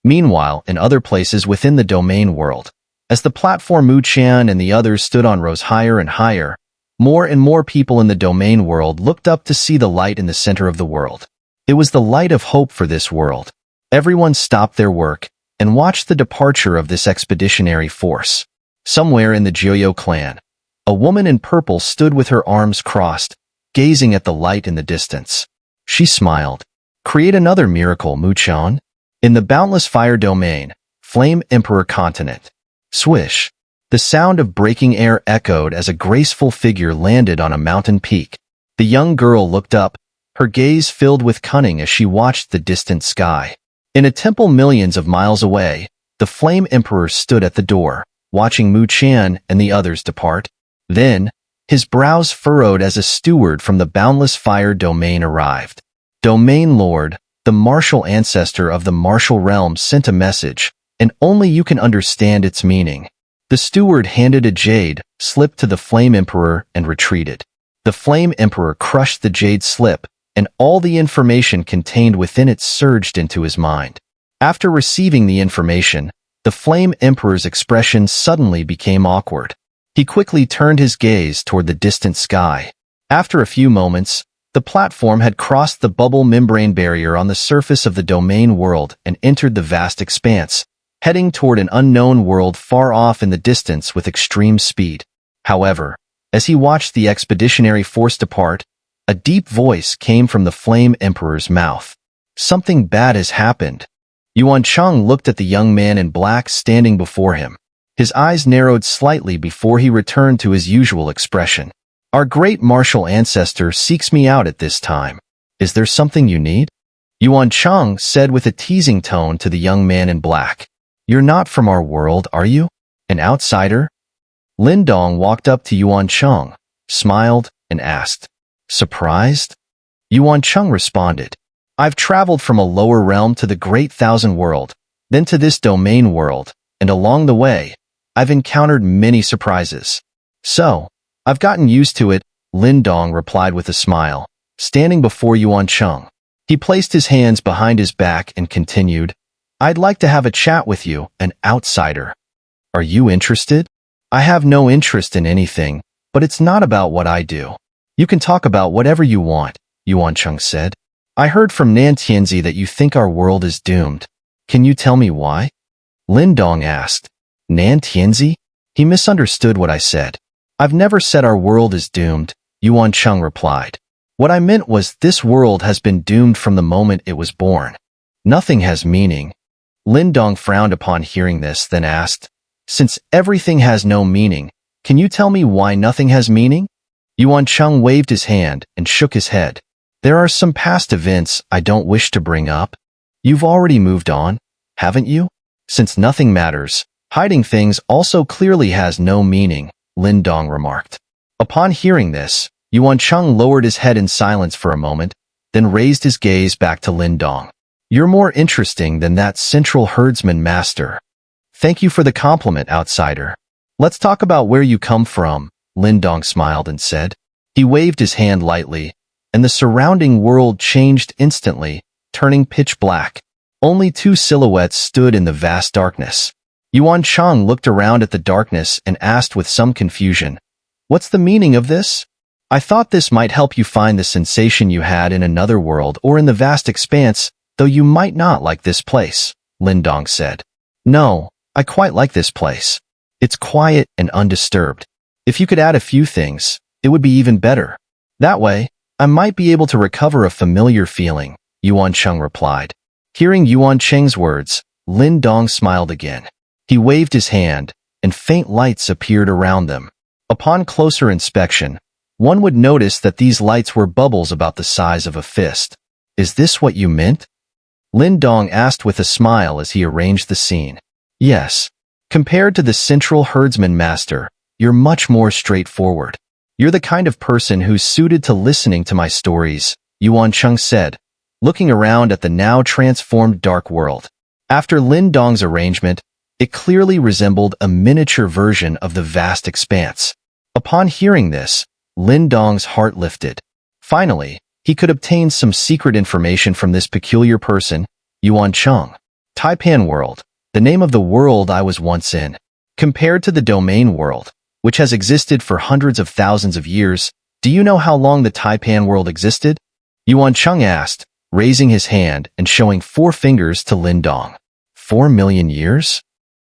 Meanwhile, in other places within the domain world, as the platform Mu Chun and the others stood on rose higher and higher, more and more people in the domain world looked up to see the light in the center of the world. It was the light of hope for this world. Everyone stopped their work and watched the departure of this expeditionary force. Somewhere in the Joyo clan, a woman in purple stood with her arms crossed, gazing at the light in the distance. She smiled. Create another miracle, Mu Chun. In the Boundless Fire Domain, Flame Emperor Continent. Swish. The sound of breaking air echoed as a graceful figure landed on a mountain peak. The young girl looked up, her gaze filled with cunning as she watched the distant sky. In a temple millions of miles away, the Flame Emperor stood at the door, watching Mu Chun and the others depart. Then, his brows furrowed as a steward from the Boundless Fire Domain arrived. Domain Lord, the martial ancestor of the martial realm, sent a message, and only you can understand its meaning. The steward handed a jade slip to the Flame Emperor and retreated. The Flame Emperor crushed the jade slip, and all the information contained within it surged into his mind. After receiving the information, the Flame Emperor's expression suddenly became awkward. He quickly turned his gaze toward the distant sky. After a few moments, the platform had crossed the bubble membrane barrier on the surface of the domain world and entered the vast expanse, heading toward an unknown world far off in the distance with extreme speed. However, as he watched the expeditionary force depart, a deep voice came from the Flame Emperor's mouth. Something bad has happened. Yuan Cheng looked at the young man in black standing before him. His eyes narrowed slightly before he returned to his usual expression. Our great martial ancestor seeks me out at this time. Is there something you need? Yuan Cheng said with a teasing tone to the young man in black. You're not from our world, are you? An outsider? Lin Dong walked up to Yuan Cheng, smiled, and asked. Surprised? Yuan Cheng responded. I've traveled from a lower realm to the Great Thousand World, then to this domain world, and along the way, I've encountered many surprises. So, I've gotten used to it, Lin Dong replied with a smile, standing before Yuan Cheng. He placed his hands behind his back and continued, I'd like to have a chat with you, an outsider. Are you interested? I have no interest in anything, but it's not about what I do. You can talk about whatever you want, Yuan Cheng said. I heard from Nan Tianzi that you think our world is doomed. Can you tell me why? Lin Dong asked. Nan Tianzi? He misunderstood what I said. I've never said our world is doomed, Yuan Cheng replied. What I meant was this world has been doomed from the moment it was born. Nothing has meaning. Lin Dong frowned upon hearing this, then asked, Since everything has no meaning, can you tell me why nothing has meaning? Yuan Cheng waved his hand and shook his head. There are some past events I don't wish to bring up. You've already moved on, haven't you? Since nothing matters, hiding things also clearly has no meaning, Lin Dong remarked. Upon hearing this, Yuan Cheng lowered his head in silence for a moment, then raised his gaze back to Lin Dong. You're more interesting than that central herdsman master. Thank you for the compliment, outsider. Let's talk about where you come from, Lin Dong smiled and said. He waved his hand lightly, and the surrounding world changed instantly, turning pitch black. Only two silhouettes stood in the vast darkness. Yuan Cheng looked around at the darkness and asked with some confusion, "What's the meaning of this?" "I thought this might help you find the sensation you had in another world or in the vast expanse, though you might not like this place," Lin Dong said. "No, I quite like this place. It's quiet and undisturbed. If you could add a few things, it would be even better. That way, I might be able to recover a familiar feeling," Yuan Cheng replied. Hearing Yuan Cheng's words, Lin Dong smiled again. He waved his hand, and faint lights appeared around them. Upon closer inspection, one would notice that these lights were bubbles about the size of a fist. "Is this what you meant?" Lin Dong asked with a smile as he arranged the scene. "Yes. Compared to the central herdsman master, you're much more straightforward. You're the kind of person who's suited to listening to my stories," Yuan Cheng said, looking around at the now transformed dark world. After Lin Dong's arrangement, it clearly resembled a miniature version of the vast expanse. Upon hearing this, Lin Dong's heart lifted. Finally, he could obtain some secret information from this peculiar person, Yuan Cheng. Taipan world, the name of the world I was once in. Compared to the domain world, which has existed for hundreds of thousands of years, do you know how long the Taipan world existed? Yuan Cheng asked, raising his hand and showing 4 fingers to Lin Dong. 4 million years?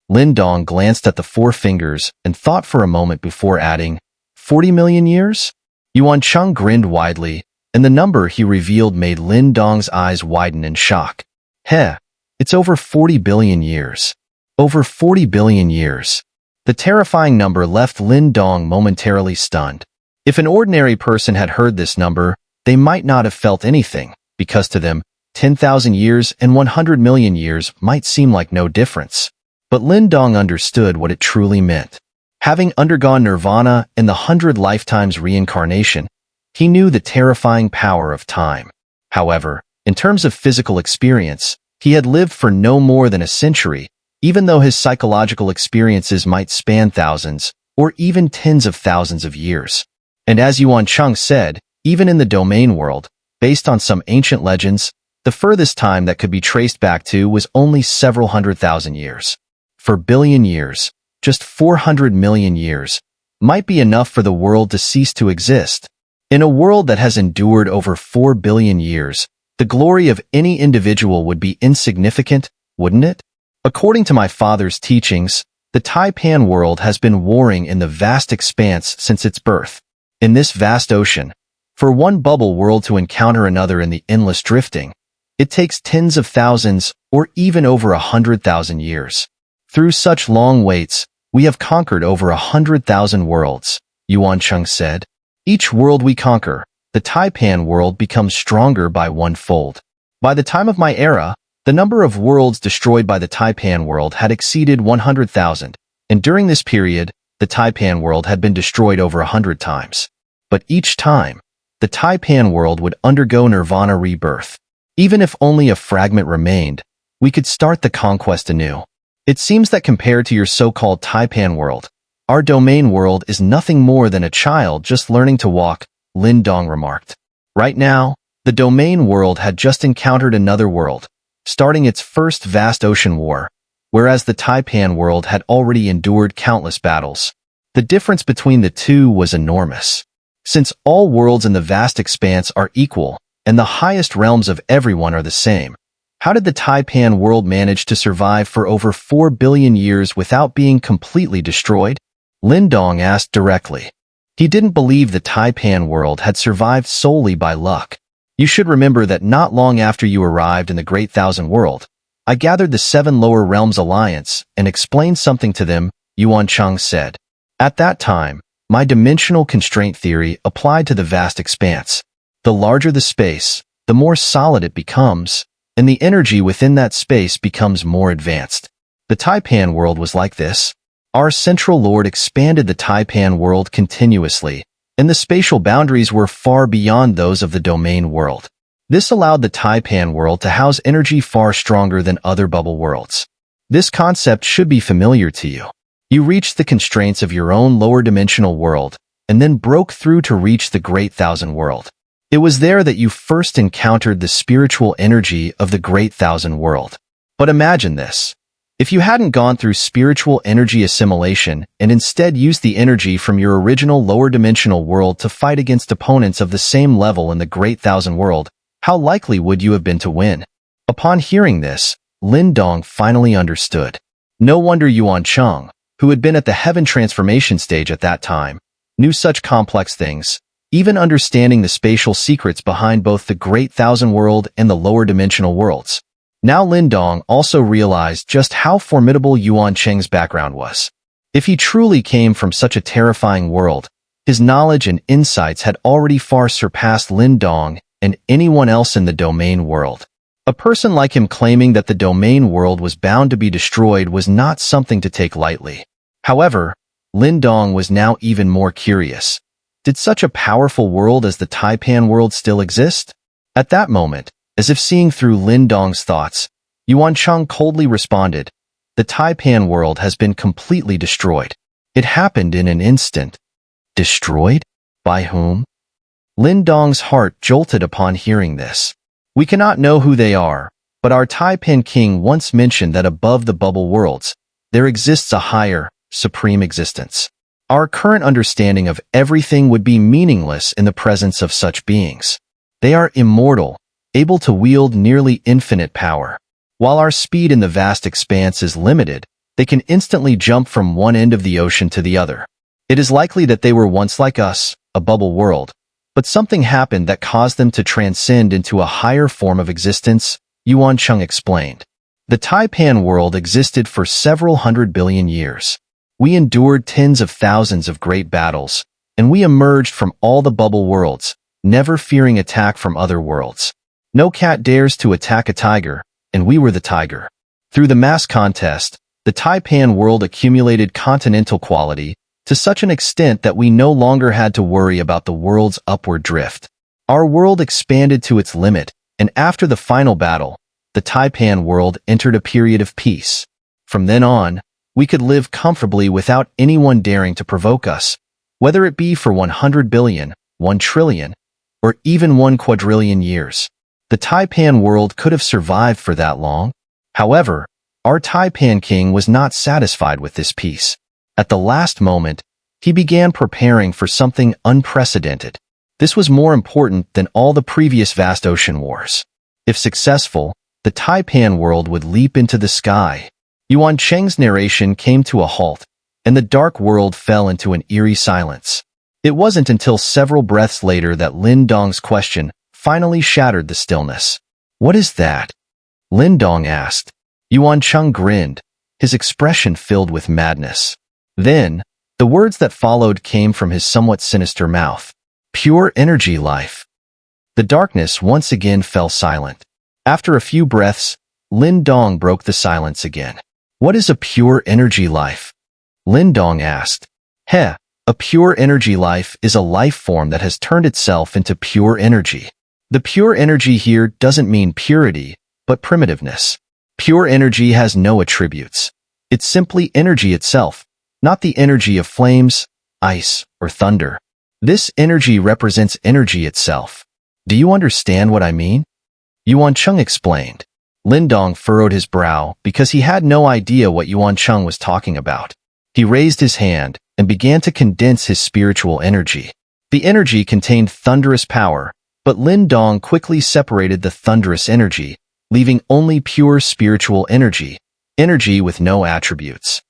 Lin Dong glanced at the 4 fingers and thought for a moment before adding, 40 million years? Yuan Cheng grinned widely, and the number he revealed made Lin Dong's eyes widen in shock. Heh, it's over 40 billion years. Over 40 billion years. The terrifying number left Lin Dong momentarily stunned. If an ordinary person had heard this number, they might not have felt anything, because to them, 10,000 years and 100 million years might seem like no difference. But Lin Dong understood what it truly meant. Having undergone nirvana and the 100 lifetimes reincarnation, he knew the terrifying power of time. However, in terms of physical experience, he had lived for no more than a century, even though his psychological experiences might span thousands, or even tens of thousands of years. And as Yuan Cheng said, even in the domain world, based on some ancient legends, the furthest time that could be traced back to was only several 100,000 years. For billion years, just 400 million years, might be enough for the world to cease to exist. In a world that has endured over 4 billion years, the glory of any individual would be insignificant, wouldn't it? According to my father's teachings, the Taipan world has been warring in the vast expanse since its birth. In this vast ocean, for one bubble world to encounter another in the endless drifting, it takes tens of thousands or even over 100,000 years. Through such long waits, we have conquered over 100,000 worlds, Yuan Cheng said. Each world we conquer, the Taipan world becomes stronger by 1-fold. By the time of my era, the number of worlds destroyed by the Taipan world had exceeded 100,000, and during this period, the Taipan world had been destroyed over 100 times. But each time, the Taipan world would undergo nirvana rebirth. Even if only a fragment remained, we could start the conquest anew. It seems that compared to your so-called Taipan world, our domain world is nothing more than a child just learning to walk, Lin Dong remarked. Right now, the domain world had just encountered another world, starting its first vast ocean war, whereas the Taipan world had already endured countless battles. The difference between the two was enormous. Since all worlds in the vast expanse are equal, and the highest realms of everyone are the same, how did the Taipan world manage to survive for over 4 billion years without being completely destroyed? Lin Dong asked directly. He didn't believe the Taipan world had survived solely by luck. You should remember that not long after you arrived in the Great Thousand World, I gathered the 7 Lower Realms Alliance and explained something to them, Yuan Cheng said. At that time, my dimensional constraint theory applied to the vast expanse. The larger the space, the more solid it becomes, and the energy within that space becomes more advanced. The Taipan world was like this. Our central lord expanded the Taipan world continuously, and the spatial boundaries were far beyond those of the domain world. This allowed the Taipan world to house energy far stronger than other bubble worlds. This concept should be familiar to you. You reached the constraints of your own lower dimensional world, and then broke through to reach the Great Thousand World. It was there that you first encountered the spiritual energy of the Great Thousand World. But imagine this. If you hadn't gone through spiritual energy assimilation and instead used the energy from your original lower dimensional world to fight against opponents of the same level in the Great Thousand World, how likely would you have been to win? Upon hearing this, Lin Dong finally understood. No wonder Yuan Cheng, who had been at the heaven transformation stage at that time, knew such complex things, even understanding the spatial secrets behind both the Great Thousand World and the lower dimensional worlds. Now Lin Dong also realized just how formidable Yuan Cheng's background was. If he truly came from such a terrifying world, his knowledge and insights had already far surpassed Lin Dong and anyone else in the domain world. A person like him claiming that the domain world was bound to be destroyed was not something to take lightly. However, Lin Dong was now even more curious. Did such a powerful world as the Taipan world still exist? At that moment, as if seeing through Lin Dong's thoughts, Yuan Cheng coldly responded, "The Taipan world has been completely destroyed. It happened in an instant." Destroyed? By whom? Lin Dong's heart jolted upon hearing this. We cannot know who they are, but our Taipan king once mentioned that above the bubble worlds, there exists a higher, supreme existence. Our current understanding of everything would be meaningless in the presence of such beings. They are immortal, able to wield nearly infinite power. While our speed in the vast expanse is limited, they can instantly jump from one end of the ocean to the other. It is likely that they were once like us, a bubble world, but something happened that caused them to transcend into a higher form of existence, Yuan Cheng explained. The Taipan world existed for several 100 billion years. We endured tens of thousands of great battles, and we emerged from all the bubble worlds, never fearing attack from other worlds. No cat dares to attack a tiger, and we were the tiger. Through the mass contest, the Taipan world accumulated continental quality to such an extent that we no longer had to worry about the world's upward drift. Our world expanded to its limit, and after the final battle, the Taipan world entered a period of peace. From then on, we could live comfortably without anyone daring to provoke us, whether it be for 100 billion, 1 trillion, or even 1 quadrillion years. The Taipan world could have survived for that long. However, our Taipan king was not satisfied with this peace. At the last moment, he began preparing for something unprecedented. This was more important than all the previous vast ocean wars. If successful, the Taipan world would leap into the sky. Yuan Cheng's narration came to a halt, and the dark world fell into an eerie silence. It wasn't until several breaths later that Lin Dong's question finally shattered the stillness. "What is that?" Lin Dong asked. Yuan Cheng grinned, his expression filled with madness. Then, the words that followed came from his somewhat sinister mouth. "Pure energy life." The darkness once again fell silent. After a few breaths, Lin Dong broke the silence again. "What is a pure energy life?" Lin Dong asked. A pure energy life is a life form that has turned itself into pure energy. The pure energy here doesn't mean purity, but primitiveness. Pure energy has no attributes. It's simply energy itself, not the energy of flames, ice, or thunder. This energy represents energy itself. Do you understand what I mean? Yuan Cheng explained. Lin Dong furrowed his brow because he had no idea what Yuan Cheng was talking about. He raised his hand and began to condense his spiritual energy. The energy contained thunderous power, but Lin Dong quickly separated the thunderous energy, leaving only pure spiritual energy, energy with no attributes.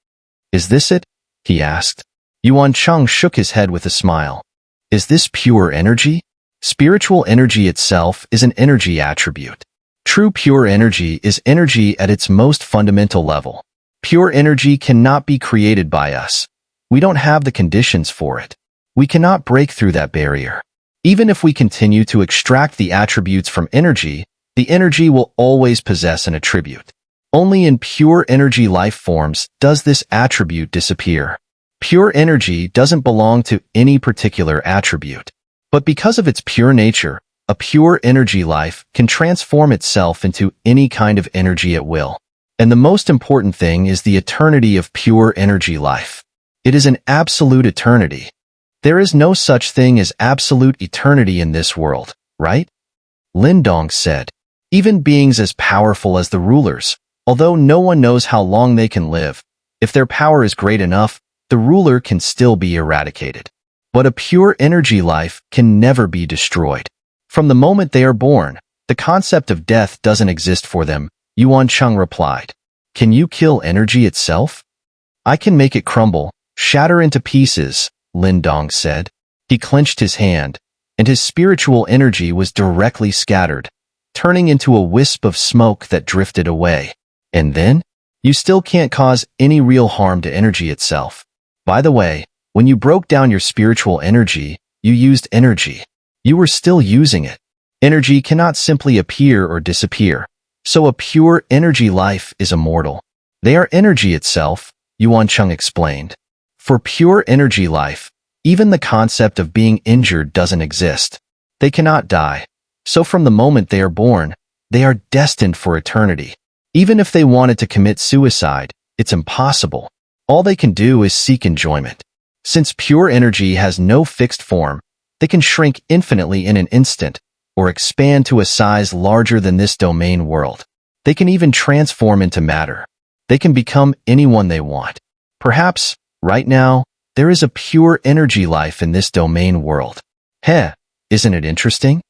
"Is this it?" he asked. Yuan Cheng shook his head with a smile. "Is this pure energy?" Spiritual energy itself is an energy attribute. True pure energy is energy at its most fundamental level. Pure energy cannot be created by us. We don't have the conditions for it. We cannot break through that barrier. Even if we continue to extract the attributes from energy, the energy will always possess an attribute. Only in pure energy life forms does this attribute disappear. Pure energy doesn't belong to any particular attribute. But because of its pure nature, a pure energy life can transform itself into any kind of energy at will. And the most important thing is the eternity of pure energy life. It is an absolute eternity. There is no such thing as absolute eternity in this world. right? Lin Dong said. Even beings as powerful as the rulers, although no one knows how long they can live, if their power is great enough, the ruler can still be eradicated. But a pure energy life can never be destroyed. From the moment they are born, the concept of death doesn't exist for them, Yuan Cheng replied. Can you kill energy itself? I can make it crumble, shatter into pieces, Lin Dong said. He clenched his hand, and his spiritual energy was directly scattered, turning into a wisp of smoke that drifted away. And then? You still can't cause any real harm to energy itself. By the way, when you broke down your spiritual energy, you used energy. You were still using it. Energy cannot simply appear or disappear, so a pure energy life is immortal. They are energy itself, Yuan Cheng explained. For pure energy life, even the concept of being injured doesn't exist. They cannot die. So from the moment they are born, they are destined for eternity. Even if they wanted to commit suicide, it's impossible. All they can do is seek enjoyment. Since pure energy has no fixed form, they can shrink infinitely in an instant, or expand to a size larger than this domain world. They can even transform into matter. They can become anyone they want. Perhaps, right now, there is a pure energy life in this domain world. Heh, isn't it interesting?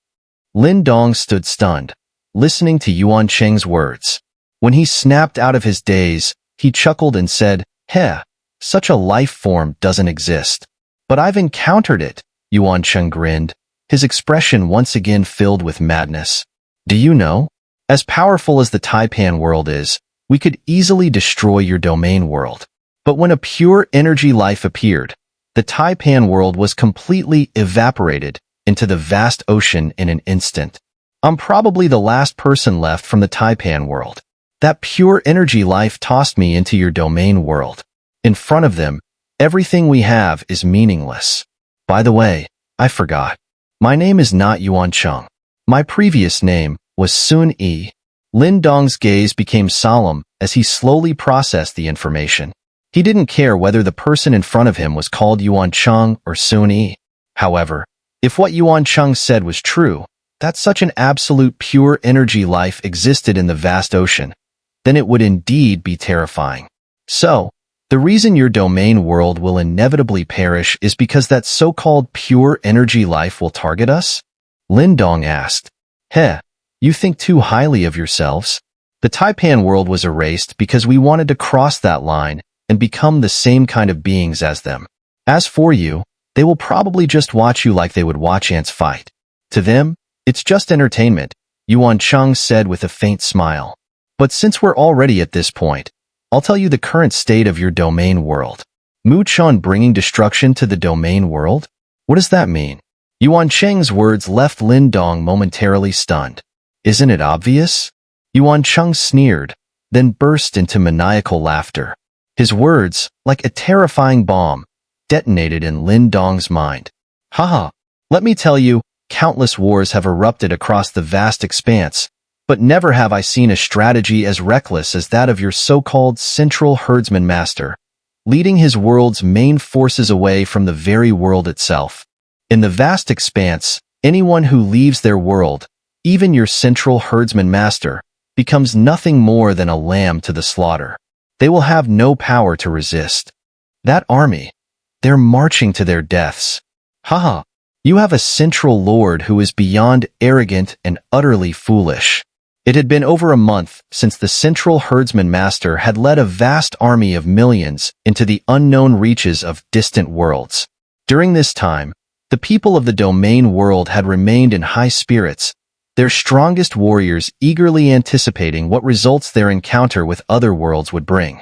Lin Dong stood stunned, listening to Yuan Cheng's words. When he snapped out of his daze, he chuckled and said, Heh, such a life form doesn't exist. But I've encountered it, Yuan Cheng grinned, his expression once again filled with madness. Do you know? As powerful as the Taipan world is, we could easily destroy your domain world. But when a pure energy life appeared, the Taipan world was completely evaporated into the vast ocean in an instant. I'm probably the last person left from the Taipan world. That pure energy life tossed me into your domain world. In front of them, everything we have is meaningless. By the way, I forgot. My name is not Yuan Cheng. My previous name was Xun'er. Lin Dong's gaze became solemn as he slowly processed the information. He didn't care whether the person in front of him was called Yuan Cheng or Xun'er. However, if what Yuan Cheng said was true, that such an absolute pure energy life existed in the vast ocean, then it would indeed be terrifying. So, the reason your domain world will inevitably perish is because that so-called pure energy life will target us? Lin Dong asked. Heh, you think too highly of yourselves? The Taipan world was erased because we wanted to cross that line and become the same kind of beings as them. As for you, they will probably just watch you like they would watch ants fight. To them, it's just entertainment, Yuan Cheng said with a faint smile. But since we're already at this point, I'll tell you the current state of your domain world. Mu Chun bringing destruction to the domain world? What does that mean? Yuan Cheng's words left Lin Dong momentarily stunned. Isn't it obvious? Yuan Cheng sneered, then burst into maniacal laughter. His words, like a terrifying bomb, detonated in Lin Dong's mind. Haha, let me tell you, countless wars have erupted across the vast expanse, but never have I seen a strategy as reckless as that of your so-called central herdsman master, leading his world's main forces away from the very world itself. In the vast expanse, anyone who leaves their world, even your central herdsman master, becomes nothing more than a lamb to the slaughter. They will have no power to resist. That army, they're marching to their deaths. Haha, you have a central lord who is beyond arrogant and utterly foolish. It had been over a month since the central herdsman master had led a vast army of millions into the unknown reaches of distant worlds. During this time, the people of the domain world had remained in high spirits, their strongest warriors eagerly anticipating what results their encounter with other worlds would bring.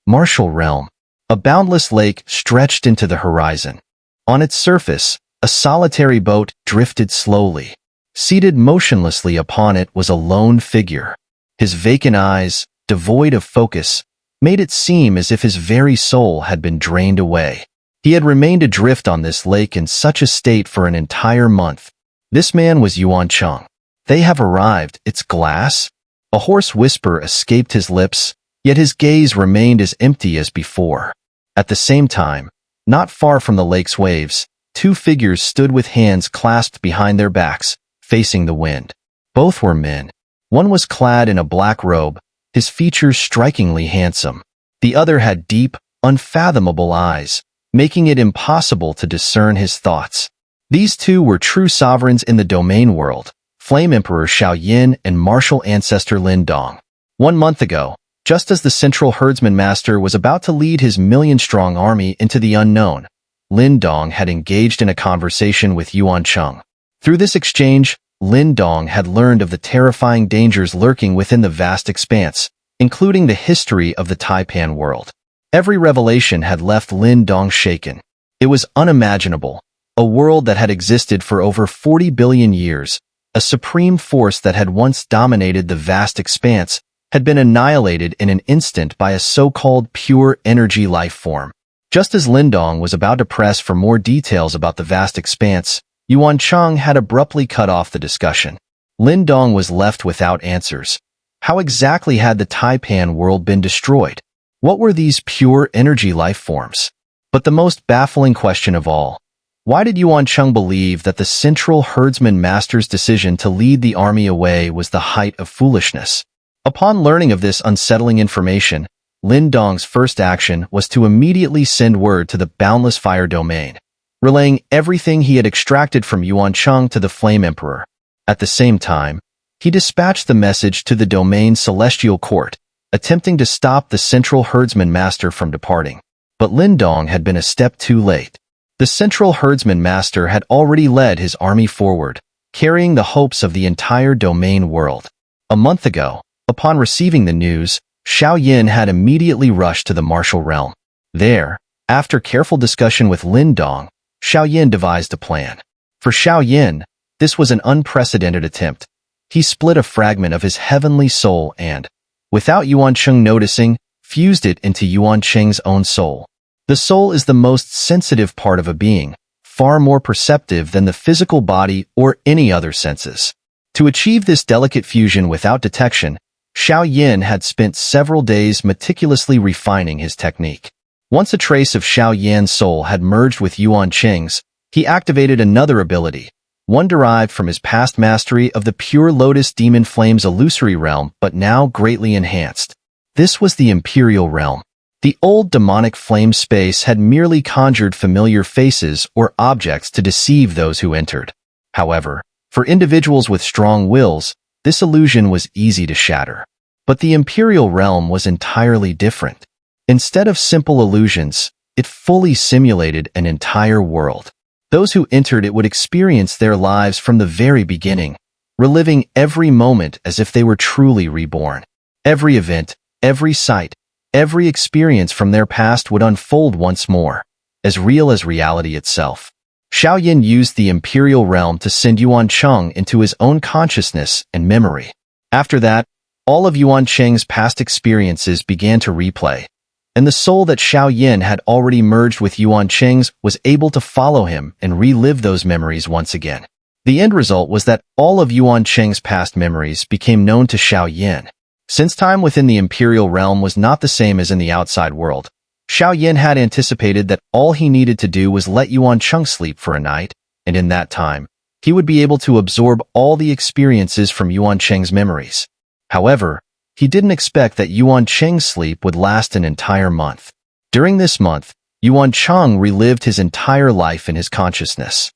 Martial Realm. A boundless lake stretched into the horizon. On its surface, a solitary boat drifted slowly. Seated motionlessly upon it was a lone figure. His vacant eyes, devoid of focus, made it seem as if his very soul had been drained away. He had remained adrift on this lake in such a state for an entire month. This man was Yuan Cheng. They have arrived, it's glass? A hoarse whisper escaped his lips, yet his gaze remained as empty as before. At the same time, not far from the lake's waves, two figures stood with hands clasped behind their backs, facing the wind. Both were men. One was clad in a black robe, his features strikingly handsome. The other had deep, unfathomable eyes, making it impossible to discern his thoughts. These two were true sovereigns in the domain world, Flame Emperor Xiao Yan and martial ancestor Lin Dong. 1 month ago, just as the central herdsman master was about to lead his million-strong army into the unknown, Lin Dong had engaged in a conversation with Yuan Cheng. Through this exchange, Lin Dong had learned of the terrifying dangers lurking within the vast expanse, including the history of the Taipan world. Every revelation had left Lin Dong shaken. It was unimaginable, a world that had existed for over 40 billion years, a supreme force that had once dominated the vast expanse, had been annihilated in an instant by a so-called pure energy life form. Just as Lin Dong was about to press for more details about the vast expanse, Yuan Cheng had abruptly cut off the discussion. Lin Dong was left without answers. How exactly had the Taipan world been destroyed? What were these pure energy life forms? But the most baffling question of all, why did Yuan Cheng believe that the central herdsman master's decision to lead the army away was the height of foolishness? Upon learning of this unsettling information, Lin Dong's first action was to immediately send word to the Boundless Fire domain, relaying everything he had extracted from Yuan Cheng to the Flame Emperor. At the same time, he dispatched the message to the domain's celestial court, attempting to stop the central herdsman master from departing. But Lin Dong had been a step too late. The central herdsman master had already led his army forward, carrying the hopes of the entire domain world. A month ago, upon receiving the news, Xiao Yan had immediately rushed to the martial realm. There, after careful discussion with Lin Dong, Xiao Yan devised a plan. For Xiao Yan, this was an unprecedented attempt. He split a fragment of his heavenly soul and, without Yuan Cheng noticing, fused it into Yuan Cheng's own soul. The soul is the most sensitive part of a being, far more perceptive than the physical body or any other senses. To achieve this delicate fusion without detection, Xiao Yan had spent several days meticulously refining his technique. Once a trace of Xiao Yan's soul had merged with Yuan Cheng's, he activated another ability, one derived from his past mastery of the pure lotus demon flame's illusory realm but now greatly enhanced. This was the Imperial Realm. The old demonic flame space had merely conjured familiar faces or objects to deceive those who entered. However, for individuals with strong wills, this illusion was easy to shatter. But the Imperial Realm was entirely different. Instead of simple illusions, it fully simulated an entire world. Those who entered it would experience their lives from the very beginning, reliving every moment as if they were truly reborn. Every event, every sight, every experience from their past would unfold once more, as real as reality itself. Xiao Yan used the Imperial Realm to send Yuan Cheng into his own consciousness and memory. After that, all of Yuan Cheng's past experiences began to replay, and the soul that Xiao Yan had already merged with Yuan Cheng's was able to follow him and relive those memories once again. The end result was that all of Yuan Cheng's past memories became known to Xiao Yan. Since time within the Imperial Realm was not the same as in the outside world, Xiao Yan had anticipated that all he needed to do was let Yuan Cheng sleep for a night, and in that time, he would be able to absorb all the experiences from Yuan Cheng's memories. However, he didn't expect that Yuan Cheng's sleep would last an entire month. During this month, Yuan Cheng relived his entire life in his consciousness.